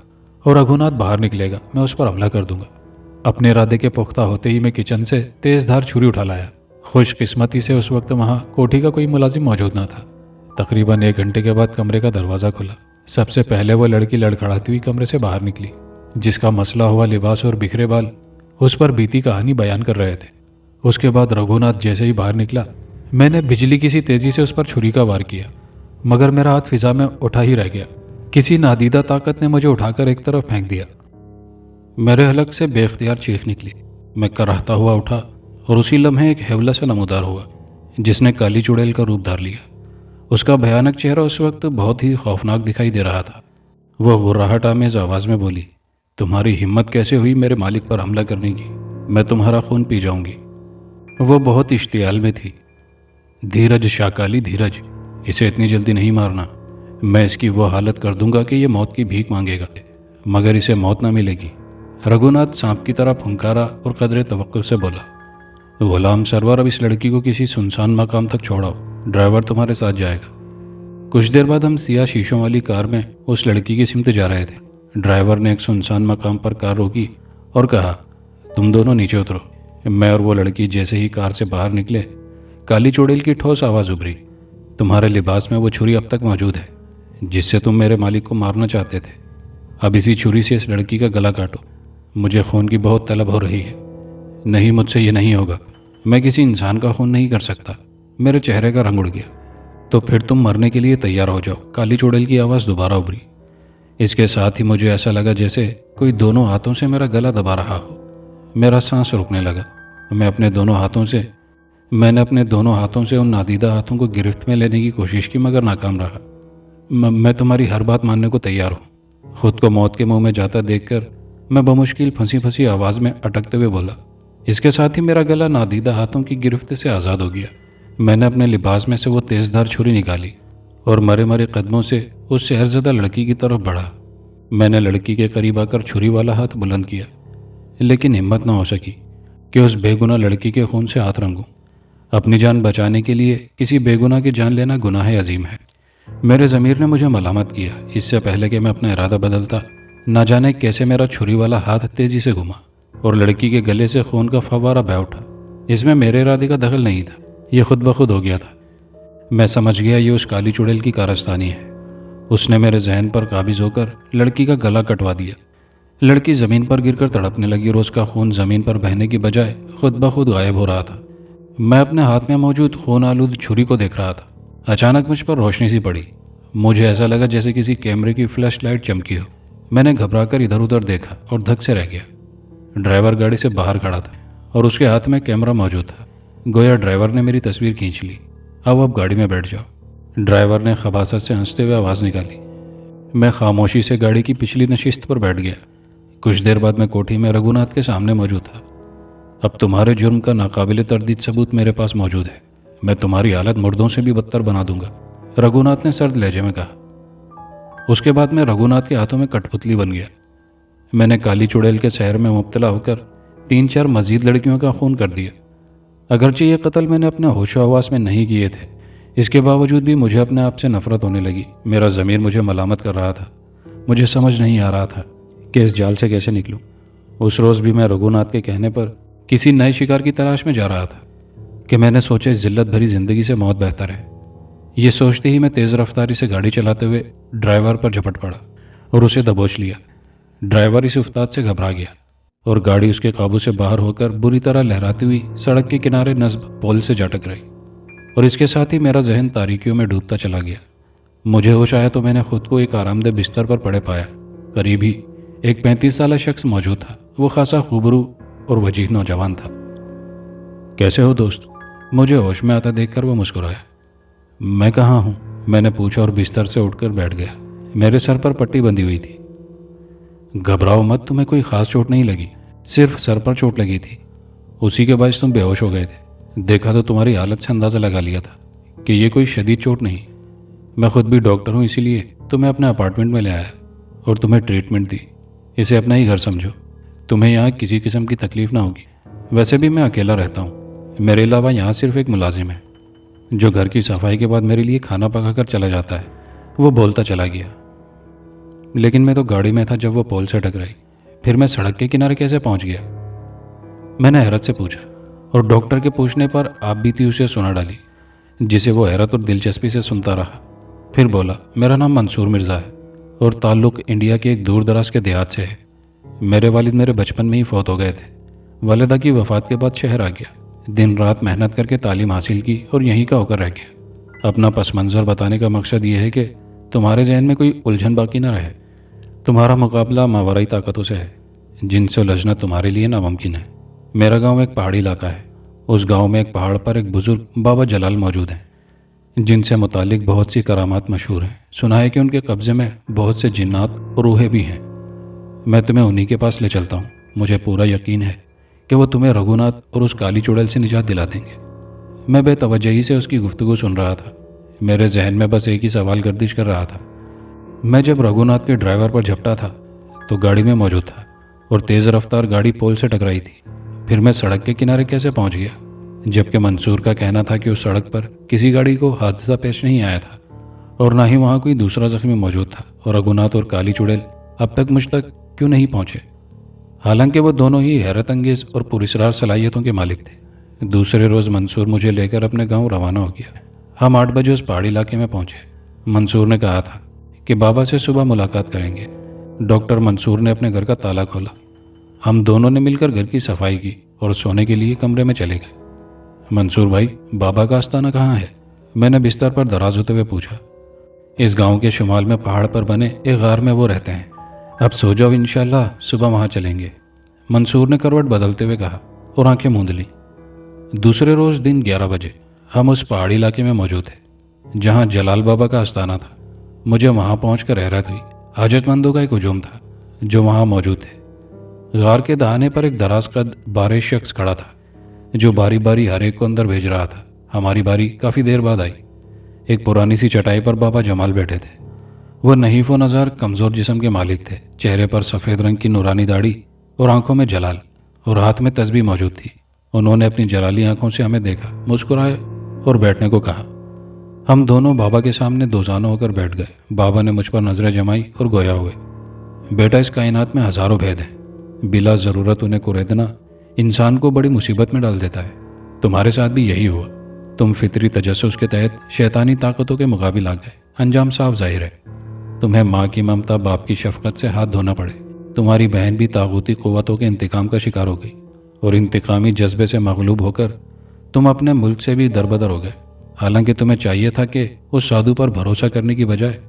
और रघुनाथ बाहर निकलेगा, मैं उस पर हमला कर दूंगा। अपने इरादे के पुख्ता होते ही मैं किचन से तेज़धार छुरी उठा लाया। खुशकिस्मती से उस वक्त वहाँ कोठी का कोई मुलाजिम मौजूद न था। तकरीबन 1 घंटे के बाद कमरे का दरवाज़ा खुला। सबसे पहले वो लड़की लड़खड़ाती हुई कमरे से बाहर निकली, जिसका मसला हुआ लिबास और बिखरे बाल उस पर बीती कहानी बयान कर रहे थे। उसके बाद रघुनाथ जैसे ही बाहर निकला, मैंने बिजली की सी तेज़ी से उस पर छुरी का वार किया, मगर मेरा हाथ फिजा में उठा ही रह गया। किसी नादीदा ताकत ने मुझे उठाकर एक तरफ फेंक दिया। मेरे हलक से बेख्तियार चीख निकली। मैं कराहता हुआ उठा और उसी लम्हे एक हेवला से नमूदार हुआ, जिसने काली चुड़ैल का रूप धार लिया। उसका भयानक चेहरा उस वक्त बहुत ही खौफनाक दिखाई दे रहा था। वह गुर्राहट आमेज आवाज़ में बोली, तुम्हारी हिम्मत कैसे हुई मेरे मालिक पर हमला करने की? मैं तुम्हारा खून पी जाऊंगी। वो बहुत इश्तियाल में थी। धीरज शाकाली धीरज, इसे इतनी जल्दी नहीं मारना। मैं इसकी वो हालत कर दूंगा कि ये मौत की भीख मांगेगा, मगर इसे मौत ना मिलेगी। रघुनाथ सांप की तरह फुंकारा और कदरे तवक्कुफ से बोला, गुलाम सरवर, अब इस लड़की को किसी सुनसान मकाम तक छोड़ाओ, ड्राइवर तुम्हारे साथ जाएगा। कुछ देर बाद हम सियाह शीशों वाली कार में उस लड़की की सिमत जा रहे थे। ड्राइवर ने एक सुनसान मकाम पर कार रोकी और कहा, तुम दोनों नीचे उतरो। मैं और वो लड़की जैसे ही कार से बाहर निकले, काली चुड़ैल की ठोस आवाज़ उभरी, तुम्हारे लिबास में वो छुरी अब तक मौजूद है जिससे तुम मेरे मालिक को मारना चाहते थे। अब इसी छुरी से इस लड़की का गला काटो। मुझे खून की बहुत तलब हो रही है। नहीं, मुझसे ये नहीं होगा। मैं किसी इंसान का खून नहीं कर सकता। मेरे चेहरे का रंग उड़ गया। तो फिर तुम मरने के लिए तैयार हो जाओ, काली चुड़ैल की आवाज़ दोबारा उभरी। इसके साथ ही मुझे ऐसा लगा जैसे कोई दोनों हाथों से मेरा गला दबा रहा हो। मेरा सांस रुकने लगा। मैंने अपने दोनों हाथों से उन नादीदा हाथों को गिरफ्त में लेने की कोशिश की, मगर नाकाम रहा। मैं तुम्हारी हर बात मानने को तैयार हूँ। खुद को मौत के मुंह में जाता देखकर मैं बमुश्किल फंसी फंसी आवाज़ में अटकते हुए बोला। इसके साथ ही मेरा गला नादीदा हाथों की गिरफ्त से आज़ाद हो गया। मैंने अपने लिबास में से वो तेज़धार छुरी निकाली और मरे मरे कदमों से उस शहरज़दा लड़की की तरफ बढ़ा। मैंने लड़की के करीब आकर छुरी वाला हाथ बुलंद किया, लेकिन हिम्मत न हो सकी कि उस बेगुनाह लड़की के खून से हाथ रंगूं। अपनी जान बचाने के लिए किसी बेगुनाह की जान लेना गुनाह अजीम है। मेरे ज़मीर ने मुझे मलामत किया। इससे पहले कि मैं अपना इरादा बदलता, ना जाने कैसे मेरा छुरी वाला हाथ तेज़ी से घुमा और लड़की के गले से खून का फव्वारा बह उठा। इसमें मेरे इरादे का दखल नहीं था, ये खुद ब खुद हो गया था। मैं समझ गया ये उस काली चुड़ैल की कारस्तानी है। उसने मेरे जहन पर काबिज होकर लड़की का गला कटवा दिया। लड़की ज़मीन पर गिरकर तड़पने लगी और उसका खून ज़मीन पर बहने की बजाय खुद ब खुद गायब हो रहा था। मैं अपने हाथ में मौजूद खून आलूद छुरी को देख रहा था। अचानक मुझ पर रोशनी सी पड़ी। मुझे ऐसा लगा जैसे किसी कैमरे की फ्लैश लाइट चमकी हो। मैंने घबराकर इधर उधर देखा और धक से रह गया। ड्राइवर गाड़ी से बाहर खड़ा था और उसके हाथ में कैमरा मौजूद था। गोया ड्राइवर ने मेरी तस्वीर खींच ली। अब गाड़ी में बैठ जाओ। ड्राइवर ने खबासत से हंसते हुए आवाज़ निकाली। मैं खामोशी से गाड़ी की पिछली नशिस्त पर बैठ गया। कुछ देर बाद मैं कोठी में रघुनाथ के सामने मौजूद था। अब तुम्हारे जुर्म का नाकाबिले तरदीद सबूत मेरे पास मौजूद है। मैं तुम्हारी हालत मुर्दों से भी बदतर बना दूंगा, रघुनाथ ने सर्द लहजे में कहा। उसके बाद मैं रघुनाथ के हाथों में कठपुतली बन गया। मैंने काली चुड़ैल के शहर में मुब्तला होकर 3-4 मजीद लड़कियों का खून कर दिया। अगरचे ये कत्ल मैंने अपने होशो हवास में नहीं किए थे, इसके बावजूद भी मुझे अपने आप से नफरत होने लगी। मेरा ज़मीर मुझे मलामत कर रहा था। मुझे समझ नहीं आ रहा था कि इस जाल से कैसे निकलूं। उस रोज़ भी मैं रघुनाथ के कहने पर किसी नए शिकार की तलाश में जा रहा था कि मैंने सोचा इस जिल्लत भरी ज़िंदगी से मौत बेहतर है। ये सोचते ही मैं तेज़ रफ्तारी से गाड़ी चलाते हुए ड्राइवर पर झपट पड़ा और उसे दबोच लिया। ड्राइवर इस उफ्ताद से घबरा गया और गाड़ी उसके काबू से बाहर होकर बुरी तरह लहराती हुई सड़क के किनारे नस्ब पोल से जा टकराई और इसके साथ ही मेरा जहन तारीकियों में डूबता चला गया। मुझे होश आया तो मैंने खुद को एक आरामदेह बिस्तर पर पड़े पाया। करीब ही एक 35 साला शख्स मौजूद था। वो खासा खूबरू और वजीह नौजवान था। कैसे हो दोस्त? मुझे होश में आता देखकर वो मुस्कुराया। मैं कहाँ हूँ? मैंने पूछा और बिस्तर से उठकर बैठ गया। मेरे सर पर पट्टी बंधी हुई थी। घबराओ मत, तुम्हें कोई खास चोट नहीं लगी, सिर्फ सर पर चोट लगी थी। उसी के बाद तुम बेहोश हो गए थे। देखा तो तुम्हारी हालत से अंदाज़ा लगा लिया था कि ये कोई शदीद चोट नहीं। मैं खुद भी डॉक्टर हूँ, इसीलिए तुम्हें अपने अपार्टमेंट में ले आया और तुम्हें ट्रीटमेंट दी। इसे अपना ही घर समझो। तुम्हें यहाँ किसी किस्म की तकलीफ ना होगी। वैसे भी मैं अकेला रहता हूँ। मेरे अलावा यहाँ सिर्फ एक मुलाजिम है जो घर की सफाई के बाद मेरे लिए खाना पका कर चला जाता है। वो बोलता चला गया। लेकिन मैं तो गाड़ी में था जब वो पोल से टकराई। फिर मैं सड़क के किनारे कैसे पहुंच गया? मैंने हैरत से पूछा और डॉक्टर के पूछने पर आप बीती उसे सुना डाली, जिसे वो हैरत और दिलचस्पी से सुनता रहा। फिर बोला, मेरा नाम मंसूर मिर्ज़ा है और ताल्लुक़ इंडिया के एक दूर दराज के देहात से है। मेरे वालिद मेरे बचपन में ही फौत हो गए थे। वालिदा की वफ़ात के बाद शहर आ गया। दिन रात मेहनत करके तालीम हासिल की और यहीं का होकर रह गया। अपना पस मंज़र बताने का मकसद ये है कि तुम्हारे जहन में कोई उलझन बाकी ना रहे। तुम्हारा मुकाबला मावराई ताकतों से है जिनसे उलझना तुम्हारे लिए नामुमकिन है। मेरा गांव एक पहाड़ी इलाका है। उस गांव में एक पहाड़ पर एक बुज़ुर्ग बाबा जलाल मौजूद हैं, जिनसे मुतालिक बहुत सी करामात मशहूर हैं। सुना है कि उनके कब्ज़े में बहुत से जिन्नात और रूहें भी हैं। मैं तुम्हें उन्हीं के पास ले चलता हूँ। मुझे पूरा यकीन है कि वो तुम्हें रघुनाथ और उस काली चुड़ैल से निजात दिला देंगे। मैं बेतवज्जही से उसकी गुफ्तगू सुन रहा था। मेरे जहन में बस एक ही सवाल गर्दिश कर रहा था। मैं जब रघुनाथ के ड्राइवर पर झपटा था तो गाड़ी में मौजूद था और तेज़ रफ्तार गाड़ी पोल से टकराई थी। फिर मैं सड़क के किनारे कैसे पहुंच गया, जबकि मंसूर का कहना था कि उस सड़क पर किसी गाड़ी को हादसा पेश नहीं आया था और ना ही वहाँ कोई दूसरा जख्मी मौजूद था। और रघुनाथ और काली चुड़ैल अब तक मुझ तक क्यों नहीं पहुँचे? हालांकि वो दोनों ही हैरत अंगेज और पुरस्कार सलाहियतों के मालिक थे। दूसरे रोज़ मंसूर मुझे लेकर अपने गाँव रवाना हो गया। हम 8 बजे उस पहाड़ी इलाके में पहुँचे। मंसूर ने कहा था कि बाबा से सुबह मुलाकात करेंगे। डॉक्टर मंसूर ने अपने घर का ताला खोला। हम दोनों ने मिलकर घर की सफाई की और सोने के लिए कमरे में चले गए। मंसूर भाई, बाबा का आस्ताना कहाँ है? मैंने बिस्तर पर दराज होते हुए पूछा। इस गांव के शुमाल में पहाड़ पर बने एक गार में वो रहते हैं। अब सो जाओ, इंशाल्लाह सुबह वहाँ चलेंगे। मंसूर ने करवट बदलते हुए कहा और आंखें मूंद ली। दूसरे रोज़ दिन 11 बजे हम उस पहाड़ी इलाके में मौजूद थे जहाँ जलाल बाबा का आस्ताना था। मुझे वहाँ पहुँचकर हैरत हुई। हाजतमंदों का एक हुजूम था जो वहाँ मौजूद थे। गार के दहाने पर एक दराज कद बारिश शख्स खड़ा था जो बारी बारी हर एक को अंदर भेज रहा था। हमारी बारी काफ़ी देर बाद आई। एक पुरानी सी चटाई पर बाबा जमाल बैठे थे। वह नहीफ व नज़ार कमज़ोर जिस्म के मालिक थे। चेहरे पर सफ़ेद रंग की नूरानी दाढ़ी और आंखों में जलाल और हाथ में तस्बीह मौजूद थी। उन्होंने अपनी जलाली आंखों से हमें देखा, मुस्कुराए और बैठने को कहा। हम दोनों बाबा के सामने दोजाना होकर बैठ गए। बाबा ने मुझ पर नजरें जमाई और गोया हुए, बेटा, इस कायनात में हज़ारों भेद हैं। बिला ज़रूरत उन्हें कुरेदना इंसान को बड़ी मुसीबत में डाल देता है। तुम्हारे साथ भी यही हुआ। तुम फितरी तजस्सुस के तहत शैतानी ताकतों के मुकाबिल आ गए। अंजाम साफ जाहिर है। तुम्हें माँ की ममता, बाप की शफकत से हाथ धोना पड़े। तुम्हारी बहन भी तागूती क़ुव्वतों के इंतकाम का शिकार हो गई और इंतकामी जज्बे से मगलूब होकर तुम अपने मुल्क से भी दरबदर हो गए। हालांकि तुम्हें चाहिए था कि उस साधु पर भरोसा करने की बजाय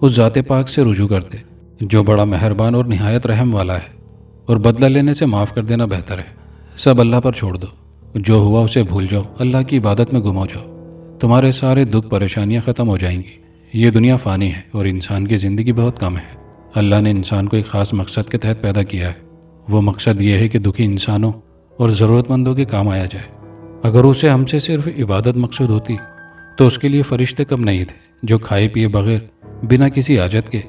उस ज़ाते पाक से रुजू करते जो बड़ा मेहरबान और निहायत रहम वाला है, और बदला लेने से माफ़ कर देना बेहतर है। सब अल्लाह पर छोड़ दो। जो हुआ उसे भूल जाओ। अल्लाह की इबादत में गुम हो जाओ। तुम्हारे सारे दुख परेशानियां ख़त्म हो जाएंगी। ये दुनिया फ़ानी है और इंसान की ज़िंदगी बहुत कम है। अल्लाह ने इंसान को एक ख़ास मकसद के तहत पैदा किया है। वो मकसद ये है कि दुखी इंसानों और ज़रूरतमंदों के काम आया जाए। अगर उसे हमसे सिर्फ इबादत मकसूद होती तो उसके लिए फ़रिश्ते कम नहीं थे जो खाए पिए बगैर बिना किसी हाजत के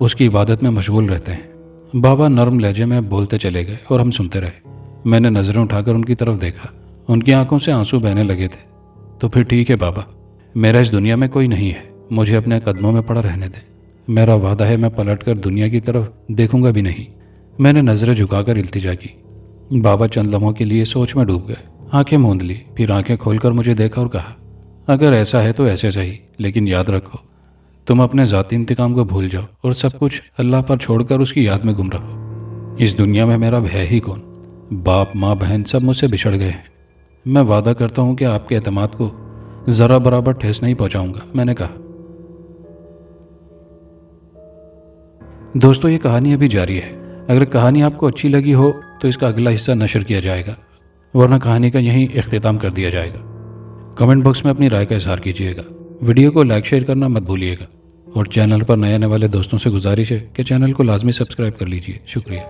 उसकी इबादत में मशगूल रहते हैं। बाबा नरम लहजे में बोलते चले गए और हम सुनते रहे। मैंने नज़रें उठाकर उनकी तरफ देखा। उनकी आंखों से आंसू बहने लगे थे। तो फिर ठीक है बाबा, मेरा इस दुनिया में कोई नहीं है। मुझे अपने कदमों में पड़ा रहने दें। मेरा वादा है, मैं पलटकर दुनिया की तरफ देखूंगा भी नहीं। मैंने नज़रें झुकाकर इल्तिजा की। बाबा चंद लम्हों के लिए सोच में डूब गए। आंखें मूंद ली, फिर आंखें खोलकर मुझे देखा और कहा, अगर ऐसा है तो ऐसे सही, लेकिन याद रखो, तुम अपने ज़ाती इंतकाम को भूल जाओ और सब कुछ अल्लाह पर छोड़कर उसकी याद में गुम रहो। इस दुनिया में मेरा है ही कौन? बाप, माँ, बहन सब मुझसे बिछड़ गए हैं। मैं वादा करता हूँ कि आपके एतमाद को ज़रा बराबर ठेस नहीं पहुँचाऊँगा, मैंने कहा। दोस्तों, ये कहानी अभी जारी है। अगर कहानी आपको अच्छी लगी हो तो इसका अगला हिस्सा नशर किया जाएगा, वरना कहानी का यहीं इख्तिताम कर दिया जाएगा। कमेंट बॉक्स में अपनी राय का इजहार कीजिएगा। वीडियो को लाइक शेयर करना मत भूलिएगा और चैनल पर नए आने वाले दोस्तों से गुजारिश है कि चैनल को लाजमी सब्सक्राइब कर लीजिए। शुक्रिया।